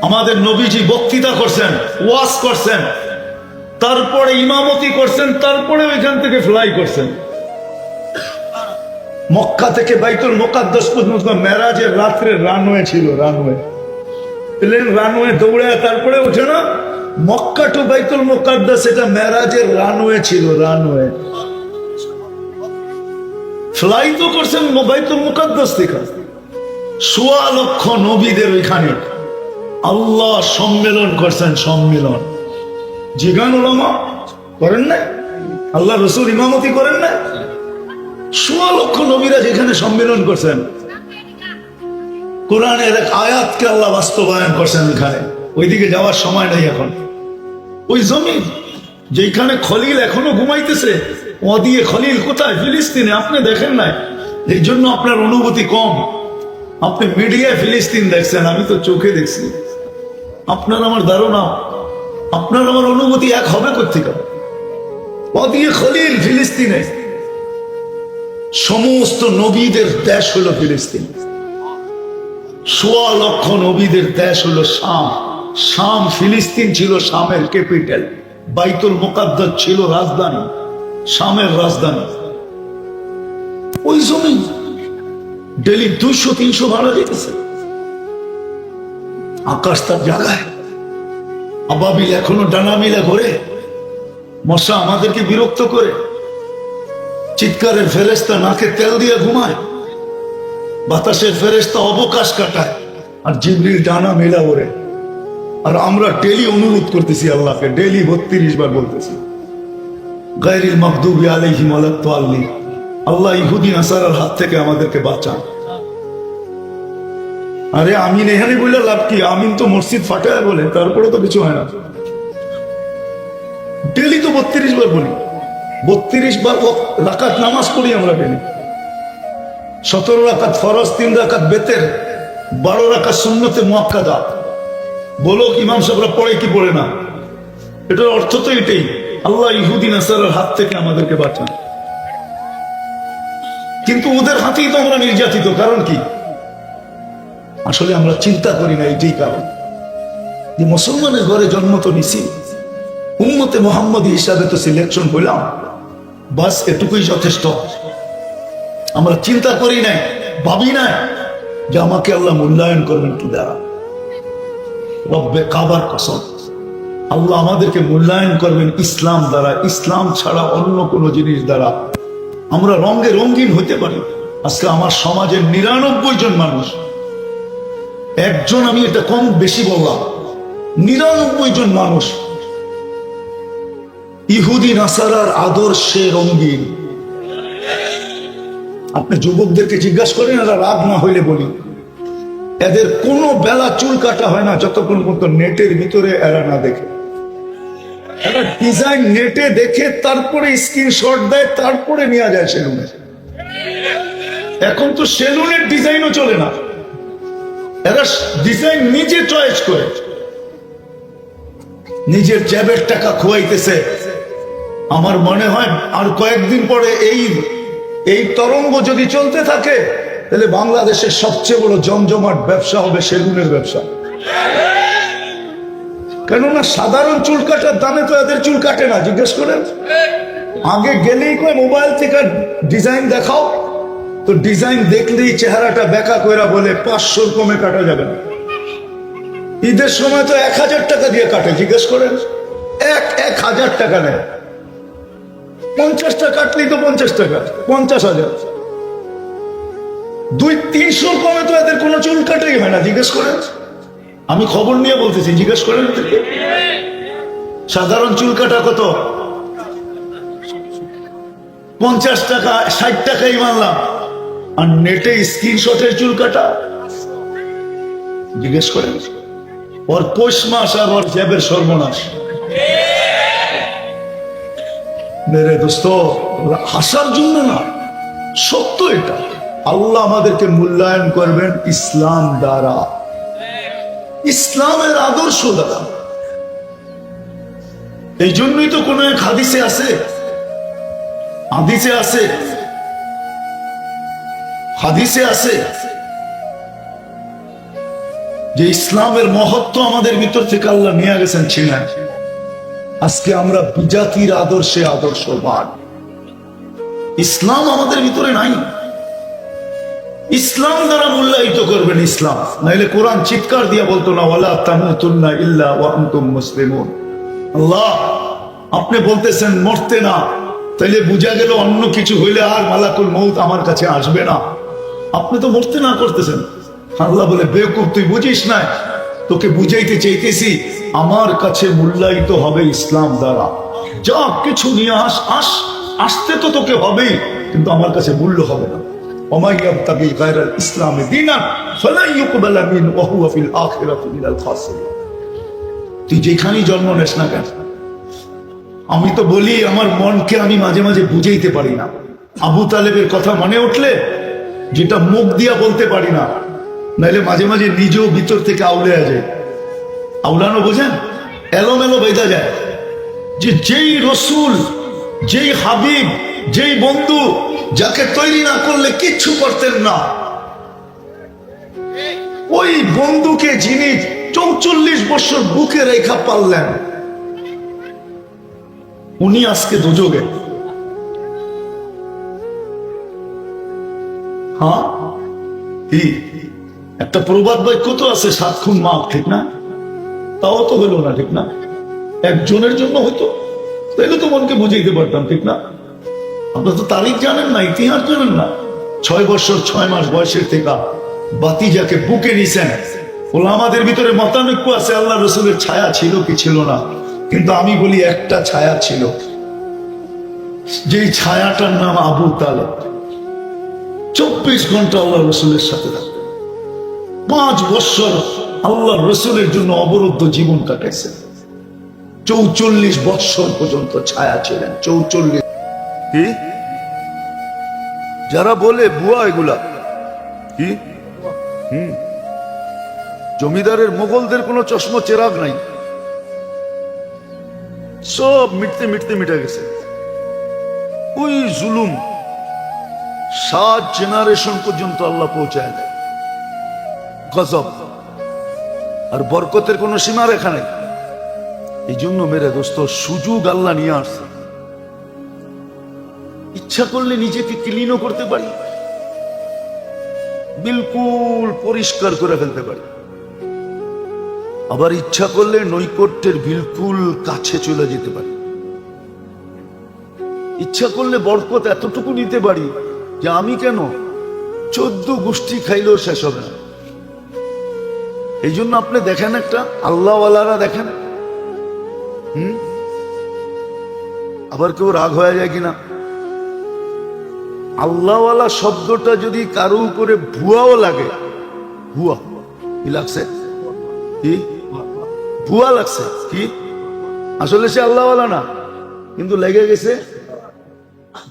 আমাদের নবীজি বক্তৃতা করছেন, ওয়াজ করছেন, তারপরে ইমামতি করছেন, তারপরে ওইখান থেকে ফ্লাই করছেন। মক্কা থেকে বাইতুল মুকাদ্দাস পর্যন্ত মেরাজের রাত্রে রানওয়ে ছিল, রানওয়ে, প্লেন রানওয়ে দৌড়ে তারপরে ওঠে না, মক্কা টু বাইতুল মুকাদ্দাস, এটা মেরাজের রানওয়ে ছিল, রানওয়ে। ফ্লাই তো করছেন বাইতুল মুকাদ্দাস থেকে। 1.25 লক্ষ নবীদের ওইখানে আল্লাহ সম্মেলন করছেন, সম্মেলন। জিগান ওলামা করেন না, আল্লাহ রসুল ইমামতি করেন না, 1.25 লক্ষ নবীরা যেখানে সম্মেলন করছেন, কোরআনের এক আয়াতকে আল্লাহ বাস্তবায়ন করছেন ওইখানে। ওইদিকে যাওয়ার সময় নেই এখন। ওই জমিন যেখানে খলিল এখনো ঘুমাইতেছে, ও দিয়ে খলিল কোথায়? ফিলিস্তিনে। আপনি দেখেন নাই, এই জন্য আপনার অনুভূতি কম। আপনি মিডিয়ায় ফিলিস্তিন দেখছেন, আমি তো চোখে দেখছি। আপনার আমার ধারণা, আপনার আমার অনুভূতি এক হবে কোথেকে? ও দিয়ে খলিল ফিলিস্তিনে। সমস্ত নবীদের দেশ হলো ফিলিস্তিন। ১৬ লক্ষ নবীদের দেশ হলো শাম। শাম, ফিলিস্তিন ছিল শামের ক্যাপিটাল। বাইতুল মুকাদ্দাস ছিল রাজধানী, শামের রাজধানী। ওই জমি ডেলি ২০০-৩০০ ভাড়া যেতেছে। আকাশ তার জায়গায়, আবাবিল এখনো ডানা মিলে ঘোরে। মশা আমাদেরকে বিরক্ত করে, চিৎকারের ফেরেশতা নাকে তেল দিয়ে ঘুমায়, বাতাসের ফেরেশতা অবকাশ কাটায়, আর জিবরিল ডানা মেলা ওরে। আর আমরা ডেলি অনুরোধ করতেছি আল্লাহকে, ডেলি ৩২ বার বলতেছি গায়রিল মাগদুবি আলাইহিম ওয়ালাদ-দাল্লিন, আল্লাহ ইহুদি নাসারার হাত থেকে আমাদেরকে বাঁচান। আরে আমিন এখানে বললে লাভ কি? আমিন তো মসজিদ ফাটায় বলে, তারপরে তো কিছু হয় না। ডেলি তো ৩২ বার বলি, ৩২ বার রাকাত নামাজ পড়ি আমরা ডেলি। ১৭ রাকাত ফরজ, ৩ রাকাত বেতের, ১২ রাকাত সুন্নতে মুআক্কাদা। বলো ইমাম সাহেবরা পড়ে কি পড়ে না? এটার অর্থ তো এটাই, আল্লাহ ইহুদি নাসারার হাত থেকে আমাদেরকে বাঁচান। কিন্তু ওদের হাতেই তো আমরা নির্যাতিত। কারণ কি? আসলে আমরা চিন্তা করি না, এইটাই কারণ যে মুসলমানের ঘরে জন্ম তো নিছি, উম্মতে মুহাম্মদী হিসাবে তো সিলেকশন হইলাম, বাস এটুকুই যথেষ্ট। আমরা চিন্তা করি নাই, ভাবি নাই যে আমাকে আল্লাহ মূল্যায়ন করবেন কি দ্বারা। রব্বে কাবার কসম, আল্লাহ আমাদেরকে মূল্যায়ন করবেন ইসলাম দ্বারা। ইসলাম ছাড়া অন্য কোনো জিনিস দ্বারা আমরা রঙে রঙিন হইতে পারি। আজকে আমার সমাজের ৯৯ জন মানুষ, একজন, আমি এটা কম বেশি বললাম, ৯৯ জন মানুষ ইহুদি নাসারার আদর্শে রঙিন। আপনি যুবকদেরকে জিজ্ঞাসা করেন, এরা রাগ না হইলে বলি, এদের কোনো বেলা চুল কাটা হয় না যতক্ষণ পর্যন্ত নেটের ভিতরে এরা না দেখে। এরা ডিজাইন নেটে দেখে, তারপরে স্ক্রিনশট দেয়, তারপরে নিয়ে যায় সেলুনে। এখন তো সেলুনের ডিজাইনও চলে না, এরা ডিজাইন নিজে চয়েস করে, নিজের জ্যাবের টাকা খোয়াইতেছে। আমার মনে হয় আর কয়েকদিন পরে এই তরঙ্গ যদি চলতে থাকে, তাহলে বাংলাদেশের সবচেয়ে বড় জমজমাট ব্যবসা হবে সেলুনের ব্যবসা। কেননা সাধারণ চুল কাটার দামে তো এদের চুল কাটে না। জিজ্ঞেস করেন, আগে গেলেই কয় মোবাইল থেকে ডিজাইন দেখাও, তো ডিজাইন দেখলেই চেহারাটা বেঁকা কইরা বলে ৫০০ কমে কাটা যাবে না। ঈদের সময় তো ১,০০০ টাকা দিয়ে কাটে। জিজ্ঞেস করেন, ১,০০০ টাকা নেয়। ৫০টা কাটলেই তো ৫০ টাকা, ৫০,০০০। ২00-৩০০ কমে তো এদের কোনো চুল কাটাই হয় না। জিজ্ঞেস করেন, আমি খবর নিয়ে বলতেছি, জিজ্ঞেস করেন। সাধারণ চুল কাটা কত? ৫০ টাকা, ৬০ টাকাই মানলাম। আর নেটে স্ক্রিনশটের চুল কাটা, জিজ্ঞেস করেন। ওর পৌষ মাস আর ওর জ্যাবের সর্বনাশ। মেরে দোস্ত, হাসার জন্য না, সত্য এটা। আল্লাহ আমাদেরকে মূল্যায়ন করবেন ইসলাম দ্বারা, ইসলামের আদর্শ দ্বারা। এই জন্যই তো কোন এক হাদিসে আছে, হাদিসে আছে যে ইসলামের মহত্ব আমাদের ভিতর থেকে আল্লাহ নিয়ে গেছেন ছিলেন। আজকে আমরা বিজাতির আদর্শে আদর্শবান। ইসলাম আমাদের ভিতরে নাই। ইসলাম দ্বারা মূল্যায়িত করবেন ইসলাম, নাইলে কোরআন চিৎকার দিয়া বলতো না, ওয়ালা তামুতুন্না ইল্লা ওয়া আনতুম মুসলিমুন। আল্লাহ, আপনি বলতেছেন মরতে না, তাইলে বুঝা গেল অন্য কিছু হইলে আর মালাকুল মউত আমার কাছে আসবে না। আপনি তো মরতে না করতেছেন। আল্লাহ বলে, বেকুব, তুই বুঝিস না, তোকে বুঝাইতে চাইতেছি, আমার কাছে মূল্যায়িত হবে ইসলাম দ্বারা। যা কিছু নিয়ে আসতে তো তোকে হবেই, কিন্তু আমার কাছে মূল্য হবে না। তুই যেখানেই জন্ম নেস না কেন, আমি তো বলি আমার মনকে আমি মাঝে মাঝে বুঝাইতে পারি না। আবু তালেবের কথা মনে উঠলে যেটা মুখ দিয়া বলতে পারি না, নাইলে মাঝে মাঝে নিজেও ভিতর থেকে আউলে যায়। আউলানো বোঝেন? এলোমেলো বেঁধা যায়। যে যেই রসুল, যেই হাবিব, যেই বন্ধু, যাকে তৈরি না করলে কিচ্ছু করতেন না, ওই বন্ধুকে যিনি ৪৪ বছর বুকে রেখা পারলেন, উনি আজকে দুযোগে। হ্যাঁ, কি একটা প্রবাদ বাক্য তো আছে, ৭ খুন মাপ, ঠিক না? তাও তো হলো না, ঠিক না? একজনের জন্য হইতো, তাইলে তো মনকে বুঝাইতে পারতাম, ঠিক না? আপনারা তো তারিখ জানেন না, ইতিহাস জানেন না। ৬ বছর ৬ মাস বয়সের থেকে বাতিজাকে বুকে নিছেন। ওলামাদের ভিতরে মতানৈক্য আছে, আল্লাহ রসুলের ছায়া ছিল কি ছিল না, কিন্তু আমি বলি একটা ছায়া ছিল, যেই ছায়াটার নাম আবু তালেব। ২৪ ঘন্টা আল্লাহ রসুলের সাথে থাকতেন। ৫ বছর আল্লাহ রসুলের জন্য অবরুদ্ধ জীবন কাটাইছেন। ৪৪ বছর পর্যন্ত ছায়া ছিলেন। ৪৪। কি যারা বলে বুয়া, এগুলা কি? জমিদারের মোগলদের কোনো চশমা চেরাগ নাই, সব মিটতে মিটতে মিটে গেছে। ওই জুলুম ৭ জেনারেশন পর্যন্ত আল্লাহ পৌঁছায় দেয়। গজব। আর বরকতের কোনো সীমা রেখা নাই। এই জন্য মেরে দোস্ত, সুযোগ আল্লাহ নিয়ে আসছে। ইচ্ছা করলে নিজেকে ক্লিনও করতে পারি, বিলকুল পরিষ্কার করে ফেলতে পারি। আবার ইচ্ছা করলে নৈকট্যের বিলকুল কাছে চলে যেতে পারি। ইচ্ছা করলে বরকত এতটুকু নিতে পারি যে আমি কেন 14 গোষ্ঠী খাইলেও শেষ হবে না। এই জন্য আপনি দেখেন, একটা আল্লাহওয়ালারা দেখেন, আবার কেউ রাগ হয়ে যায় কিনা, আল্লাহওয়ালা শব্দটা যদি কারো উপরে ভুয়াও লাগে, ভুয়া কি লাগছে? কি ভুয়া লাগছে? কি আসলে সে আল্লাহওয়ালা না, কিন্তু লেগে গেছে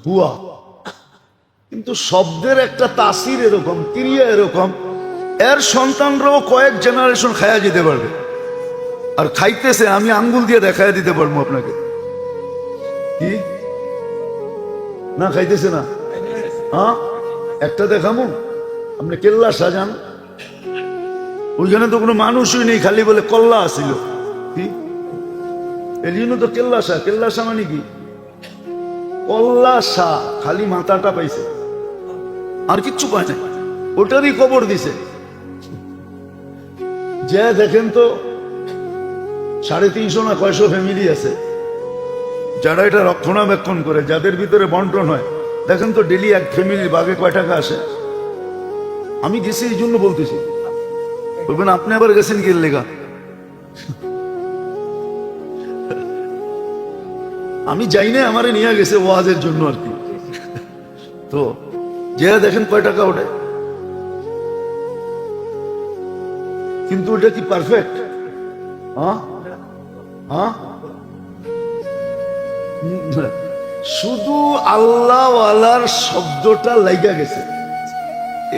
ভুয়া। কিন্তু শব্দের একটা তাসির এরকম, ক্রিয়া এরকম, এর সন্তানরাও কয়েক জেনারেশন খায়া যেতে পারবে। আর খাইতেছে, আমি আঙ্গুল দিয়ে দেখায় দিতে পারবো আপনাকে। কি না খাইতেছে না? হ্যাঁ, একটা দেখামো। আপনি কেল্লা সাজান, ওইখানে তো কোনো মানুষই নেই, খালি বলে কল্লা আসিল। কি এর জন্য তো কেল্লাসা। কেল্লাসা মানে কি? কল্লাসা, খালি মাথাটা পাইছে, আর কিচ্ছু পায় না, ওটারই কবর দিছে। যে দেখেন তো 350 না কয়শো ফ্যামিলি আছে যারা এটা রক্ষণাবেক্ষণ করে, যাদের ভিতরে বন্টন হয়। দেখেন তো ডেলি এক ফ্যামিলির বাগে কয় টাকা আসে। আমি গেছি এই জন্য বলতেছি, বলবেন আপনি আবার গেছেন কি লেগা? আমি যাই না, আমারে নিয়ে গেছে ওয়াজের জন্য আর কি। তো যে দেখেন কয় টাকা ওঠে, কিন্তু ওটা কি পারফেক্ট? হ্যাঁ হ্যাঁ, শুধু আল্লাহওয়ালার শব্দটা লাইগা গেছে।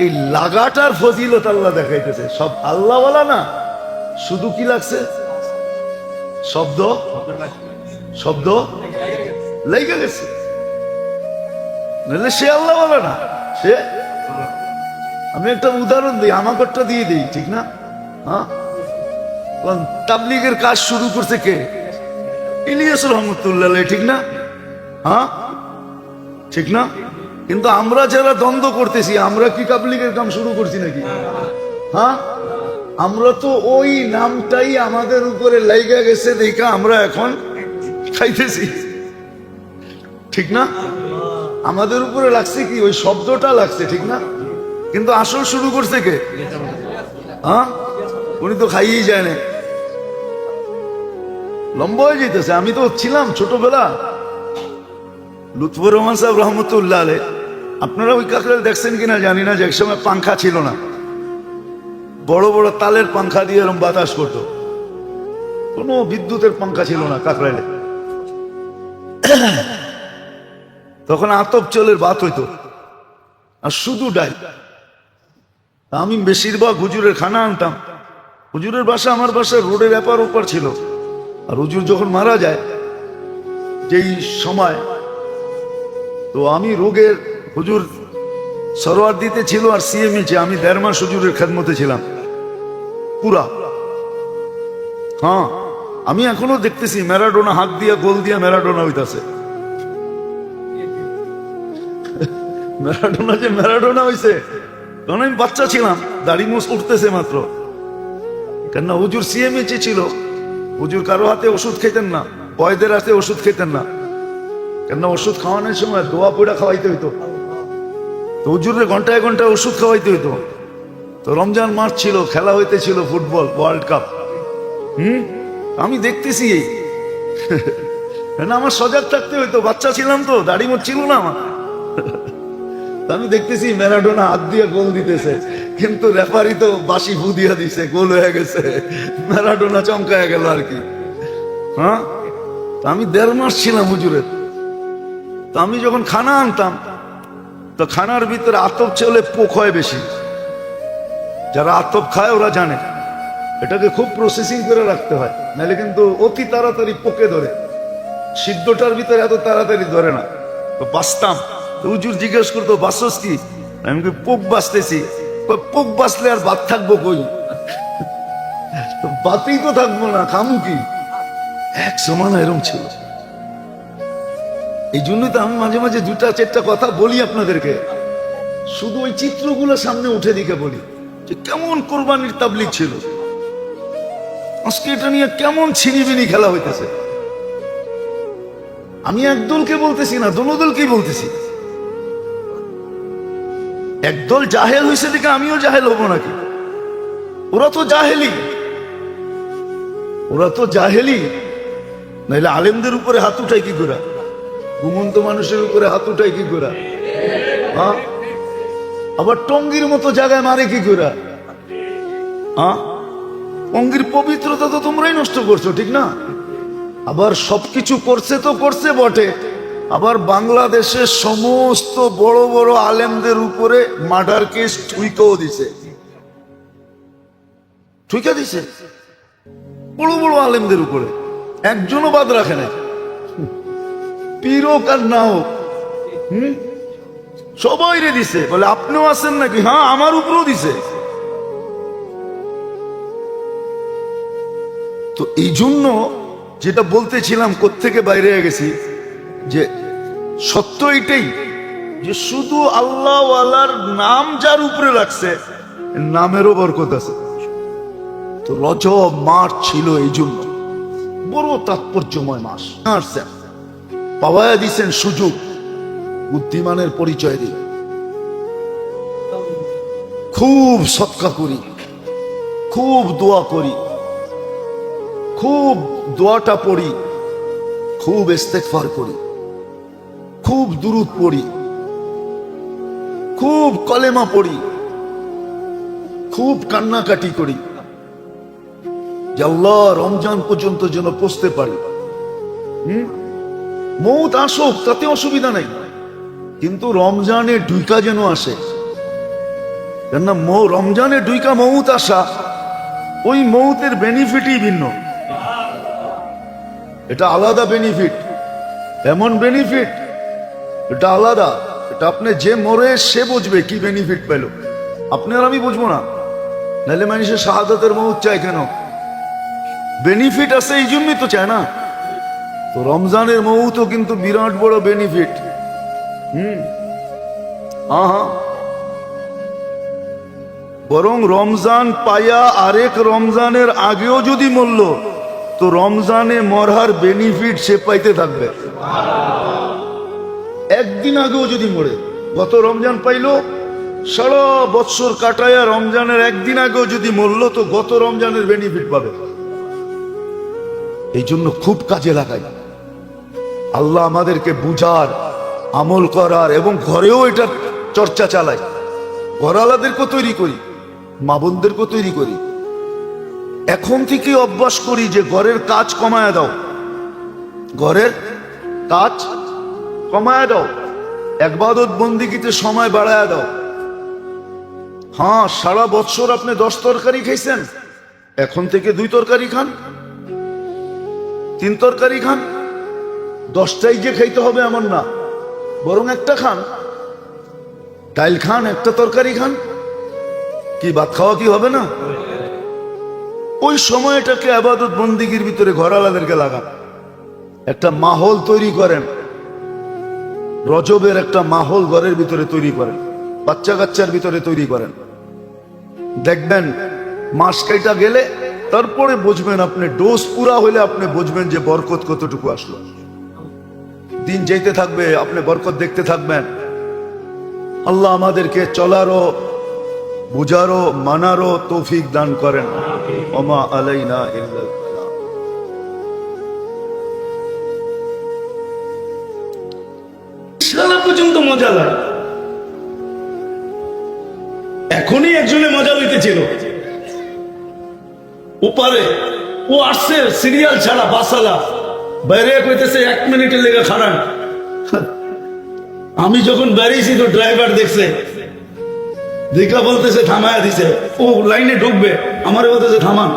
এই লাগাটার ফজিলত আল্লাহ দেখাইতেছে। সব আল্লাহওয়ালা না, শুধু কি লাগছে? শব্দ, শব্দ লাইগা গেছে। নাহলে সে আল্লাহওয়ালা না। সে, আমি একটা উদাহরণ দিই, আমাকেরটা দিয়ে দিই, ঠিক না? হ্যাঁ, তাবলীগের কাজ শুরু করছে কে? ইলিয়াস রহমতুল্লাহ, ঠিক না? হ্যাঁ, ঠিক না? কিন্তু আমরা যারা দ্বন্দ্ব করতেছি, আমরা কি তাবলীগের কাম শুরু করছি নাকি? হ্যাঁ, আমরা তো ওই নামটাই আমাদের উপরে লাইগা গেছে, দেখা আমরা এখন খাইতেছি, ঠিক না? আমাদের উপরে লাগছে কি? ওই শব্দটা লাগছে, ঠিক না? কিন্তু আসল শুরু করছে কে? হ্যাঁ, উনি তো খাইয়েই যায় না, লম্বা হয়ে যেতেছে। আমি তো ছিলাম ছোটবেলা, লুৎফর রহমান সাহেব রহমতুল্লাহ আলাইহ, আপনারা ওই কাকরাইল দেখছেন কিনা জানি না, যে একসময় পাংখা ছিল না, বড় বড় তালের পাংখা দিয়ে এরকম বাতাস করতো। কোনো বিদ্যুতের পাংখা ছিল না কাকরাইলে। তখন আতপ চলের ভাত হইতো আর শুধু ডাল। আমি বেশিরভাগ হুজুরের খানা আনতাম। হুজুরের বাসা আমার বাসার রোডের এপার ওপার ছিল। আর হুজুর যখন মারা যায় যেই সময়, তো আমি রোগের, হুজুর সরোয়ার দিতে ছিল আর সিএমইচে, আমি 1.5 মাস হুজুরের খেদমতে ছিলাম পুরা। হ্যাঁ, আমি এখনো দেখতেছি ম্যারাডোনা হাত দিয়া গোল দিয়া ম্যারাডোনা হইতাছে। ম্যারাডোনা যে ম্যারাডোনা হইছে, কারণ আমি বাচ্চা ছিলাম, দাড়ি মুছ উঠতেছে মাত্র। কেননা হুজুর সিএমইচে ছিল, হুজুর কারো হাতে ওষুধ খেতেন না, বয়দের হাতে ওষুধ খেতেন না। কেননা ওষুধ খাওয়ানোর সময় দোয়া পড়া খাওয়াইতে হইতো, তো হুজুরের ঘন্টায় ঘন্টায় ওষুধ খাওয়াইতে হইতো। তো রমজান মাস ছিল, খেলা হইতেছিল ফুটবল ওয়ার্ল্ড কাপ। আমি দেখতেছি না, আমার সজাগ থাকতে হইতো, বাচ্চা ছিলাম তো, দাড়ি মোট ছিল না আমার। আমি দেখতেছি ম্যারাডোনা হাত দিয়ে গোল দিতেছে, কিন্তু রেফারি তো বাসি ফু দিয়া দিছে, গোল হয়ে গেছে, ম্যারাডোনা চমকায় গেল আর কি। হ্যাঁ, আমি 1.5 মাস ছিলাম হুজুরের। তো আমি যখন খানা আনতাম, তো খানার ভিতরে আতপ চলে পোক হয় বেশি। যারা আতপ খায় ওরা জানে এটাকে খুব প্রসেসিং করে রাখতে হয়, নাহলে কিন্তু অতি তাড়াতাড়ি পোকে ধরে। সিদ্ধটার ভিতরে এত তাড়াতাড়ি ধরে না। তো বাঁচতাম, তো হুজুর জিজ্ঞেস করতো বাঁচস কি? আমি পোক বাঁচতেছি। পোক বাঁচলে আর ভাত থাকবো কই? তো ভাতেই তো থাকবো না, খামু কি? এক জমানা এরকম ছিল। এই জন্যই তো আমি মাঝে মাঝে 2-4টা কথা বলি আপনাদেরকে, শুধু ওই চিত্রগুলো সামনে উঠে দিকে বলি যে কেমন কোরবানির তাবলীগ ছিল। আজকে এটা নিয়ে কেমন ছিনিবিনি খেলা হইতেছে। আমি একদলকে বলতেছি না, দোনো দলকেই বলতেছি। একদল জাহেল হয়েছে দেখে আমিও জাহেল হবো নাকি? ওরা তো জাহেলি, ওরা তো জাহেলি। নাইলে আলেমদের উপরে হাত উঠাই কি করে? ঘুমন্ত মানুষের উপরে হাত উঠাই কি করে? হ্যাঁ, আবার টঙ্গির মতো জায়গায় মারে কি করে? হ্যাঁ, টঙ্গির পবিত্রতা তো তোমরাই নষ্ট করছো, ঠিক না? আবার সবকিছু করছে তো করছে বটে, আবার বাংলাদেশের সমস্ত বড় বড় আলেমদের উপরে মার্ডার কেস ঠুইকাও দিছে। ঠুইকা দিছে বড় বড় আলেমদের উপরে, একজনও বাদ রাখে না। পীর হোক আর না হোক, সবাই রে দিছে। বলে আপনিও আছেন নাকি? হ্যাঁ, আমার উপরেও দিছে। তো এই জন্য যেটা বলতেছিলাম, কোত্থেকে বাইরে হয়ে গেছি, যে সত্য এটাই যে শুধু আল্লাহওয়ালার নাম যার উপরে রাখছে, নামেরও বরকত আছে। তো রজব মাস ছিল এই জন্য বড় তাৎপর্যময় মাস। পাওয়া দিচ্ছেন সুযোগ, বুদ্ধিমানের পরিচয় দিই। খুব সৎকা করি, খুব দোয়া করি, খুব দোয়াটা পড়ি, খুব ইস্তেগফার করি, খুব দুরূদ পড়ি, খুব কলেমা পড়ি, খুব কান্নাকাটি করি যে আল্লাহ রমজান পর্যন্ত যেন পৌঁছতে পারি। মৌত আসুক তাতে অসুবিধা নাই, কিন্তু রমজানে ঢুইকা যেন আসে। কেননা রমজানে ঢুইকা মৌত আসা, ওই মৌতের বেনিফিটই ভিন্ন। এটা আলাদা বেনিফিট, এমন বেনিফিট এটা আলাদা। এটা আপনি যে মরে সে বুঝবে কি বেনিফিট পেল, আপনি আর আমি বুঝবো না। নাহলে মানুষের শাহাদাতের মৌত চায় কেন? বেনিফিট আছে এই জন্যই তো চায় না। তো রমজানের মৌতও কিন্তু বিরাট বড় বেনিফিট। বরং রমজান পাইয়া আরেক রমজানের আগেও যদি মরল, তো রমজানে মরার বেনিফিট সে পাইতে থাকবে। একদিন আগেও যদি মরে, গত রমজান পাইলো, সারা বৎসর কাটায়া রমজানের একদিন আগেও যদি মরল, তো গত রমজানের বেনিফিট পাবে। এই জন্য খুব কাজে লাগাই। আল্লাহ আমাদেরকে বুঝার, আমল করার, এবং ঘরেও এটা চর্চা চালাই। ঘরালাদেরকেও তৈরি করি, মা বোনদেরকেও তৈরি করি। এখন থেকে অভ্যাস করি যে ঘরের কাজ কমায় দাও, ঘরের কাজ কমায় দাও, ইবাদত বন্দিগিতে সময় বাড়ায় দাও। হ্যাঁ, সারা বছর আপনি 10 তরকারি খাইছেন, এখন থেকে 2 তরকারি খান, 3 তরকারি খান। 10টাই যে খাইতে হবে এমন না, বরং একটা খান, ডাল খান, একটা তরকারি খান। কি ভাত খাওয়া কি হবে না? ওই সময়টাকে ইবাদত বন্দিগির ভিতরে ঘরালাদেরকে লাগান, একটা মাহল তৈরি করেন, রজবের একটা মাহল ঘরের ভিতরে তৈরি করেন, বাচ্চা কাচ্চার ভিতরে তৈরি করেন। দেখবেন মাস কাইটা গেলে তারপরে বুঝবেন, আপনি ডোজ পুরা হইলে আপনি বুঝবেন যে বরকত কতটুকু আসলো। দিন যেতে থাকবে, আপনি বরকত দেখতে থাকবেন। আল্লাহ আমাদেরকে চলারও, বুঝারও, মানারও তৌফিক দান করেন। ওমা আলাইনা ইল্লাল বালাগ। সারা পর্যন্ত মজা লাগে। এখনই একজনে মজা লইতেছিল ওপারে, ও আসছে সিরিয়াল ছাড়া বাসালা, বাইরে কইতেছে 1 মিনিটের লেগে খারান। আমি যখন বেরিয়েছি তো ড্রাইভার দেখছে, দেখা বলতেছে থামায়া দিছে, ও লাইনে ঢুকবে, আমারে বলতেছে থামান,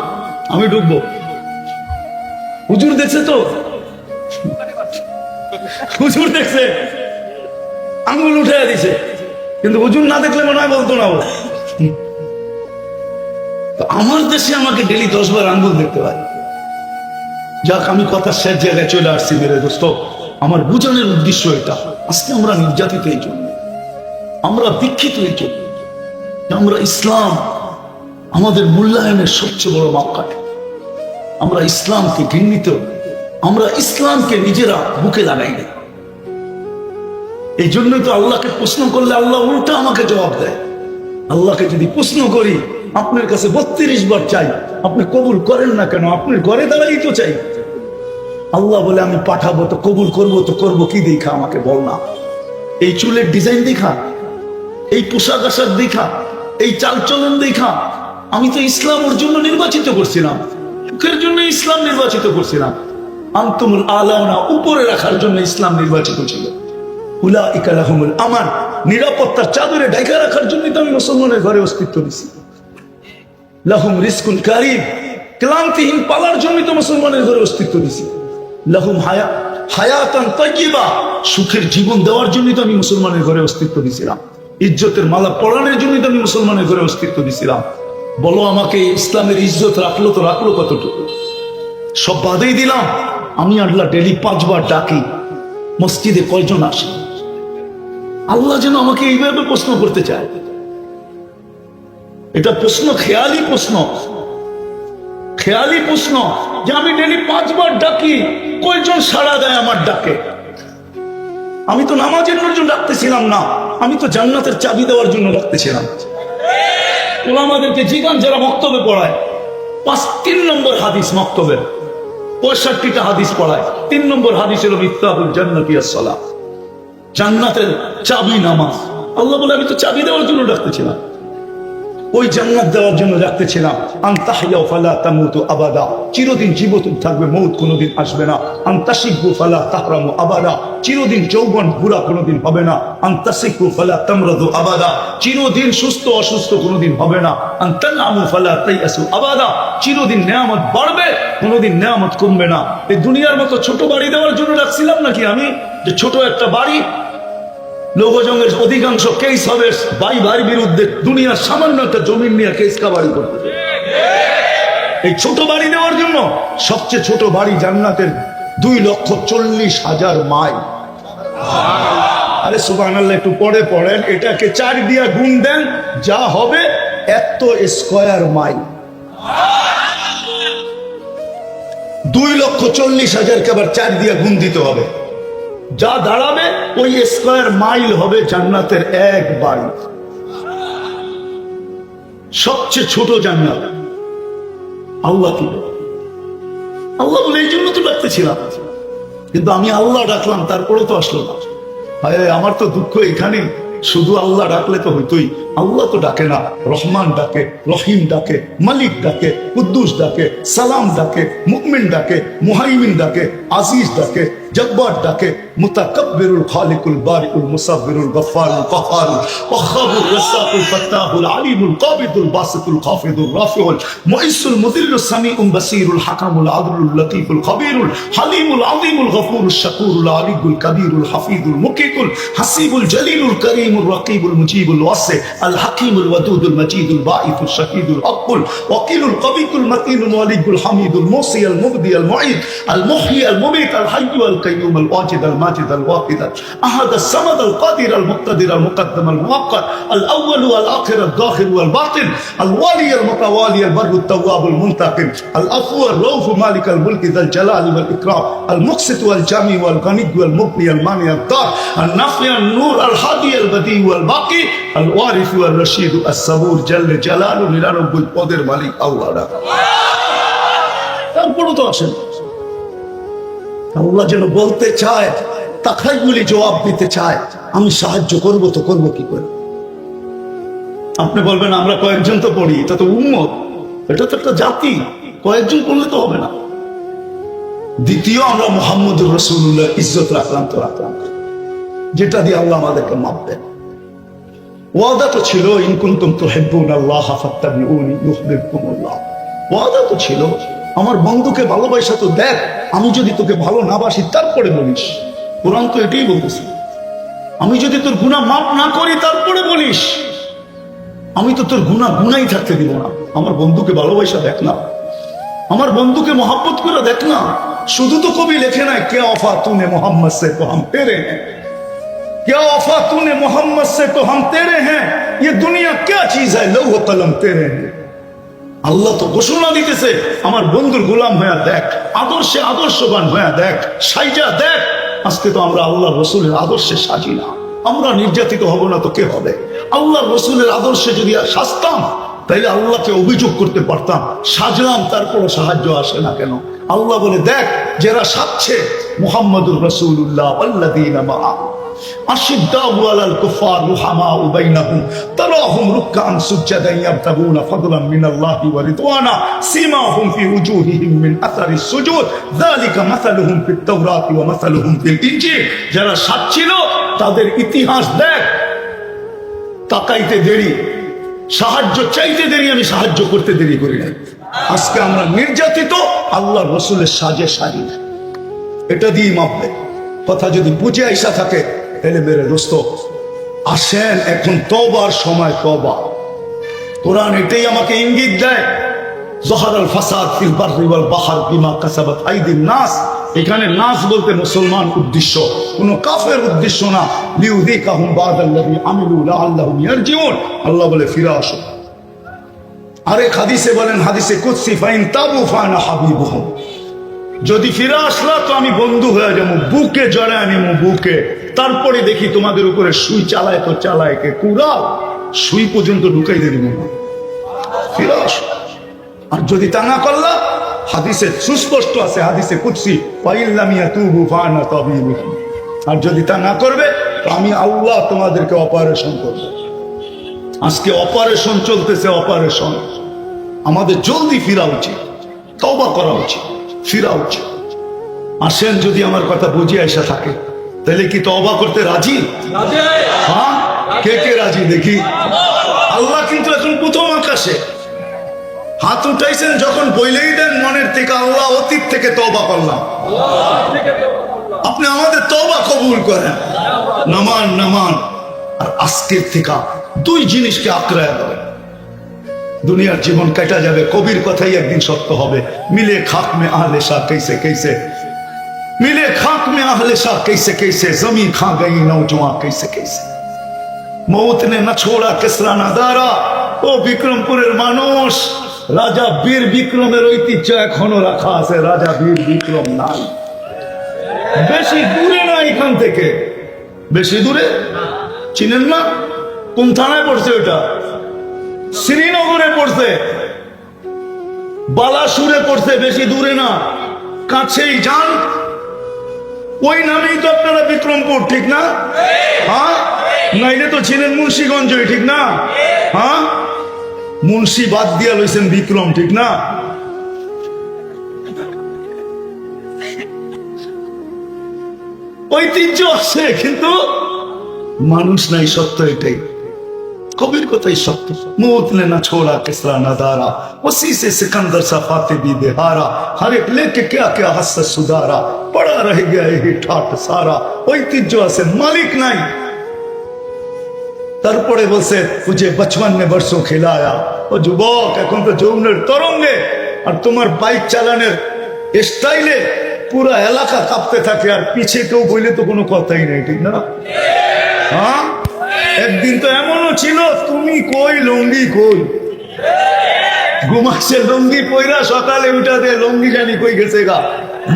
আমি ঢুকবো। হুজুর দেখছে তো, হুজুর দেখছে, আঙুল উঠে দিছে, কিন্তু হুজুর না দেখলে মনে হয় বলতো না ও। তো আমার দেশে আমাকে ডেলি 10 বার আঙ্গুল দেখতে হয়। যাক, আমি কথা শেষ জায়গায় চলে আসছি মেরে দোস্ত। আমার বুঝানোর উদ্দেশ্য এটা, আজকে আমরা নির্যাতিত এই জন্য, আমরা দীক্ষিত এই জন্য, আমরা ইসলাম আমাদের মূল্যায়নের সবচেয়ে বড় মাপকাঠি। আমরা ইসলামকে ঘৃণিত, আমরা ইসলামকে নিজেরা বুকে লাগাই না। এই জন্যই তো আল্লাহকে প্রশ্ন করলে আল্লাহ উল্টা আমাকে জবাব দেয়। আল্লাহকে যদি প্রশ্ন করি, আপনার কাছে 32 বার চাই, আপনি কবুল করেন না কেন? আপনার ঘরে দাঁড়াই তো চাই। আল্লাহ বলে আমি পাঠাবো, তো কবুল করবো তো করবো কি দেখা, আমাকে বল না। এই চুলের ডিজাইন দেখা, এই পোশাক আশাক দেখা, এই চালচলন দেখা, আমি তো ইসলামের জন্য নির্বাচিত করছিলাম, সুখের জন্য ইসলাম নির্বাচিত করছিলাম। আনতুমুল আলাউনা, উপরে রাখার জন্য ইসলাম নির্বাচিত ছিল। উলাইকা লাহুমুল আমান, নিরাপত্তার চাদরে ঢাকা রাখার জন্য তো আমি মুসলমানের ঘরে অস্তিত্ব দিছি। লাহুম রিজকুন কারীম, ক্লান্তিহীন পালার জন্য তো মুসলমানের ঘরে অস্তিত্ব দিছি। লাহুম হায়াতান তাইয়্যিবা, সুখের জীবন দেওয়ার জন্য তো আমি মুসলমানের ঘরে অস্তিত্ব দিছিলাম। ইজ্জতের মালা পরানোর জন্য তো আমি মুসলমানের ঘরে অস্তিত্ব দিছিলাম। বলো আমাকে, ইসলামের ইজ্জত রাখলো তো রাখলো কতটুকু? সব বাদেই দিলাম। আমি আল্লাহ ডেলি 5 বার ডাকি, মসজিদে কয়জন আসে? আল্লাহ যেন আমাকে এইভাবে প্রশ্ন করতে চায়। এটা প্রশ্ন, খেয়ালি প্রশ্ন, খেয়ালি প্রশ্ন যে আমি ডেলি 5 বার ডাকি, কয়জন সাড়া দেয় আমার ডাকে? আমি তো নামাজের জন্য ডাকতেছিলাম না, আমি তো জান্নাতের চাবি দেওয়ার জন্য ডাকতেছিলাম। ওলামাদেরকে জিগান যারা মক্তবে পড়ায়, 3 নম্বর হাদিস মক্তবের 65টা হাদিস পড়ায়, 3 নম্বর হাদিস হলো মিফতাহুল জান্নাতি আস-সালাহ, জান্নাতের চাবি নামাজ। আল্লাহ বলে আমি তো চাবি দেওয়ার জন্য ডাকতেছিলাম, ওই জান্নাত দেওয়ার জন্য ডাকতেছিলাম। আনতাহিয়া ফালা তামুতু আবাদা, চিরদিন জীবিত থাকবে, মউত কোনোদিন আসবে না। আনতাশিবু ফালা তাহরামু আবাদা, চিরদিন যৌবন বুড়া কোনোদিন হবে না। আনতাসিকু ফালা তামরাদু আবাদা, চিরদিন সুস্থ অসুস্থ কোনোদিন হবে না। আনতানামু ফালা তাইয়াসু আবাদা, চিরদিন নেয়ামত বাড়বে, কোনোদিন নেয়ামত কমবে না। এই দুনিয়ার মতো ছোট বাড়ি দেওয়ার জন্য ডাকছিলাম নাকি আমি, যে ছোট একটা বাড়ি, লোকজনের অধিকাংশ কেস হবে ভাই ভাইয়ের বিরুদ্ধে, দুনিয়ার সামান্য একটা জমিন নিয়ে কেস কাবাড়ি করতে। এই ছোট বাড়ি দেওয়ার জন্য, সবচেয়ে ছোট বাড়ি জান্নাতের 2,40,000 মাইল। আরে সুবহানাল্লাহ, একটু পরে পড়েন, এটাকে 4 দিয়া গুণ দেন, যা হবে এত স্কয়ার মাইল। 2,40,000 কে আবার 4 দিয়া গুণ দিতে হবে, যা দাঁড়াবে ওই স্কয়ার মাইল হবে জান্নাতের 1 বাড়ি। সবচেয়ে ছোট জান্নাত। আল্লাহ কি আল্লাহ বলে, এই জন্য তো ডাকতেছিলাম, কিন্তু আমি আল্লাহ ডাকলাম, তারপরে তো আসলো না। আমার তো দুঃখ এখানে, শুধু আল্লাহ ডাকলে তো হইতোই। আল্লাহ তো ডাকে না, রহমান ডাকে, রহিম ডাকে, মালিক ডাকে, কুদ্দুস ডাকে, সালাম ডাকে, মুমিন ডাকে, মুহাইমিন ডাকে, আজিজ ডাকে, জব্বার ডাকে, মুতাকাব্বিরুল খালিকুল বারিকুল মুসাব্বিরুল গফফারুল কাহ্হারুল ওয়াহ্হাবুর রাসাকুল ফাত্তাহুল আলিমুল কাবিদুল বাসিতুল খাফিদুর রাফিউল মুইসুল মুদিল্লুস সামিউল বাসিরুল হাকামুল আদলুল লতীফুল খবীরুল হালিমুল আযীমুল গফুরুশ শাকুরুল আলিয়ুল কবীরুল হাফিজুল মুকিতুল হাসিবুল জলিলুল করিমুর রাকিবুল মুজিবুল ওয়াসি আল হাকিমুল ওয়াদুদুল মজিদুল বাঈতুল শাহীদুল আকুল ওয়াকিলুল কবিকুল মতিনুল ওয়ালিকুল হামিদুল মুসি আল মুবদি আল মুঈদ আল মুহয়ি আল মুমীত আল হাইয়্যু আল কাইয়্যুম আল ওয়াজিদ আল মাজিদ আল ওয়াকিদ আহাদ আস সামাদ আল কাদির আল মুক্তাদির আল মুকদ্দম আল মুআক্কার আল আউয়াল ওয়াল আখির আল যাহির ওয়াল বাতিন আল ওয়ালি আল মুতাওয়ালি আল বাররুত তাওয়াব আল মুনতাকিম আল আফু আল রাউফ মালিক আল মুলক যাল জালাল ওয়াল ইকরাম আল মুকসিত ওয়াল জামি ওয়াল গনি ওয়াল মুগনি আল মানি আল দার আল নাফি আল নূর আল হাদি আল বদি ওয়াল বাকি আল ওয়ারিস ওয়াল রশিদ আস সাবুর জাল্লে জালালু নিরানব্বই পদের মালিক আল্লাহ। তারপরও তো আসেন আল্লাহ যেন বলতে চায়, তাকাইগুলি জবাব দিতে চায়, আমি সাহায্য করব তো করব কি করে? আপনি বলবেন আমরা কয়েকজন তো পড়ি, এটা তো উম্মত, এটা তো একটা জাতি, কয়েকজন পড়লে তো হবে না। দ্বিতীয়, আমরা মুহাম্মদুর রাসূলুল্লাহ ইজ্জত রাখলাম তো রাখলাম, যেটা দিয়ে আল্লাহ আমাদেরকে মাপবেন। ওয়াদা তো ছিল ইন কুনতুম তুহিব্বুনাল্লাহ ফাত্তাবিউনি ইউহিব্বুকুমুল্লাহ। ওয়াদা তো ছিল আমার বন্ধুকে ভালোবাসা তো দেখ, আমি যদি তোকে ভালো না বাসি তারপরে বলিস। কোরআন তো এটাই বলতেছে, আমি যদি তোর গুনাহ মাফ না করি তারপরে বলিস। আমি তো তোর গুনাই থাকতে দিব না। আমার বন্ধুকে ভালোবাসা দেখ না, আমার বন্ধুকে মোহাব্বত করে দেখ না। শুধু তো কবি লেখে নাই কে ওফা তूने मोहम्मद से तो हम तेरे हैं, क्या वफा तूने मोहम्मद से तो हम तेरे हैं, ये दुनिया क्या चीज है लौह कलम तेरे हैं। আল্লাহ তো ঘোষণা দিতেছে আমার বন্ধুর গোলাম হয়ে দেখ, আদর্শে আদর্শবান হয়ে দেখ, সাইজা দেখ। আজকে তো আমরা আল্লাহ রসুলের আদর্শে সাজি না। আমরা নির্যাতিত হব না তো কে হবে? আল্লাহ রসুলের আদর্শে যদি সাজতাম তাইলে আল্লাহকে অভিযোগ করতে পারতাম, সাজলাম তারপরে সাহায্য আসে না কেন? আল্লাহ বলে দেখ, যারা সাজছে মুহাম্মদুর রাসূলুল্লাহ ওয়াল্লাযীনা মাআহু أشداء على الكفار رحماء بينهم تراهم ركعا سجدا يبتغون فضلا من الله ورضوانا سيماهم في وجوههم من أثر السجود ذلك مثلهم في التوراة ومثلهم في الإنجيل। যারা সাচ্ছিল তাদের ইতিহাস দেখ, তাকাইতে দেরি, সাহায্য চাইতে দেরি, আমি সাহায্য করতে দেরি করি নাই। আজকে আমরা নির্যাতিত, আল্লাহ রসুলের সাজে সাজি, এটা দিয়ে মাপবে। কথা যদি বুঝে আইসা থাকে তাহলে মেরে দোস্ত আসেন, এখন তওবার সময়, তওবা। কোরআন এটাই আমাকে ইঙ্গিত দেয়, যহারাল ফাসাদ ফিল বাররি ওয়াল বাহর বিমা কাসাবাত আইদিন নাস। এখানে নাস বলতে মুসলমান উদ্দেশ্য, কোনো কাফের উদ্দেশ্য না। লিউযিকাহুম বাদাল্লাযী আমিলু লাআল্লাহুম ইয়ারজিউন। আল্লাহ বলে ফিরে আসো। আরেক হাদিসে বলেন, হাদিসে কুদসি ফাইন তাবু ফানা হাবিবুহুম, যদি ফিরে আসলা তো আমি বন্ধু হয়ে যাবো, বুকে জড়ায় নিমু বুকে। তারপরে দেখি তোমাদের উপরে সুই চালায় তো চালায় কে, কুড়াল সুই পর্যন্ত ঢুকাই দেব না, ফিরে আসো। আর যদি তা না করলা, হাদিসে সুস্পষ্ট আছে, হাদিসে কুদসি ফাইল্লাম ইয়াতুবু ফানা তাবিবুহুম, আর যদি তা না করবে তো আমি আল্লাহ তোমাদেরকে অপারেশন করব। আজকে অপারেশন চলতেছে, অপারেশন। আমাদের জলদি ফিরা উচিত, তওবা করা উচিত, ফিরা উচিত। আসেন, যদি আমার কথা বুঝে আসা থাকে তাহলে কি তওবা করতে রাজি? হ্যাঁ, কে কে রাজি দেখি? আল্লাহ কিন্তু এখন প্রথম আকাশে হাত উঠাইছেন, যখন বইলেই দেন মনের থেকে আল্লাহ অতীত থেকে তওবা করলাম, আপনি আমাদের তওবা কবুল করেন, নামান নামান। আর আজকের থেকে দুই জিনিসকে আঁকড়ায় ধরেন, দুনিয়ার জীবন কাটা যাবে। কবির কথাই একদিন সত্য হবে, মিলে খাক মে আহলে শাহ कैसे कैसे, मिले खाक में आहले शाह कैसे कैसे, जमी खा गई नौजवान कैसे कैसे, मौत ने न छोड़ा किसरा न दारा। ও বিক্রমপুরের মানুষ, রাজা বীর বিক্রমের ঐতিহ্য এখনো রাখা আছে, রাজা বীর বিক্রম নাই। বেশি দূরে না এখান থেকে, বেশি দূরে চিনেন না? কোন থানায় পড়ছে ওটা? শ্রীনগরে পড়ছে, বালাসুরে পড়ছে, বেশি দূরে না, কাছেই যান। ওই নামেই তো আপনারা বিক্রমপুর, ঠিক না? হ্যাঁ, নাইলে তো ছিলেন মুন্সিগঞ্জই, ঠিক না? হ্যাঁ, মুন্সি বাদ দিয়া লইছেন বিক্রম, ঠিক না? ঐতিহ্য আছে কিন্তু মানুষ নাই, সত্য এটাই। কবির কথাই সত্য। মৌত ने ना छोड़ा किसरा नदारा, उसी से सिकंदर सा फाते भी बिहारा, हर एक लेके क्या क्या हसत सुधारा, पड़ा रह गया यही ठाट सारा। ঐতিহ্য আছে, মালিক নাই। তারপরে বলছে তুঝে বচপন में बरसों खिलाया, ও যুবক এখন তো যৌবনের তরঙ্গে, আর তোমার বাইক চালানোর স্টাইলে পুরা এলাকা কাঁপতে থাকে, আর পিছে কেউ বইলে তো কোনো কথাই নেই, ঠিক না? হ্যাঁ, একদিন তো এমনও ছিল, তুমি কই লুঙ্গি কই, ঘুমাচ্ছে লুঙ্গি পইরা, সকালে উঠা দে লুঙ্গি জানি কই গেছে গা।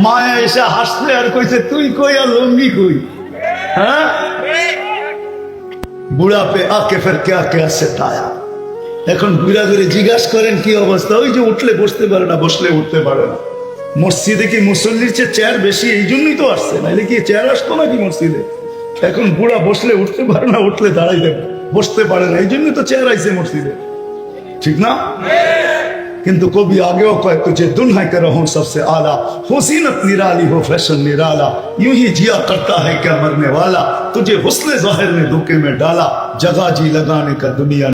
মায়া এসে হাসছে আর কইছে তুই কই আর লুঙ্গি কই। হ্যাঁ, বুড়া পে আকে ফের কে আকে সেটায়া। এখন বুড়া করে জিজ্ঞাসা করেন কি অবস্থা, ওই যে উঠলে বসতে পারে না, বসলে উঠতে পারে না। মসজিদে কি মুসল্লির চেয়ে চেয়ার বেশি, এই জন্যই তো আসছে, নাহলে কি চেয়ার আসতো নাকি মসজিদে? এখন বুড়া বসলে উঠতে পারে না, উঠলে দাঁড়াইতে বসতে পারে না, এই জন্যই তো চেয়ার আইছে মসজিদে, ঠিক না? কিন্তু কবি আগেও কয় তুঝে दुल्हा का रहूं सबसे आला, हुसीनत निराली हो फैशन निराला, यूं ही जिया करता है क्या मरने वाला, तुझे हुस्न ज़ाहिर ने धोखे में डाला, जगह जी लगाने का दुनिया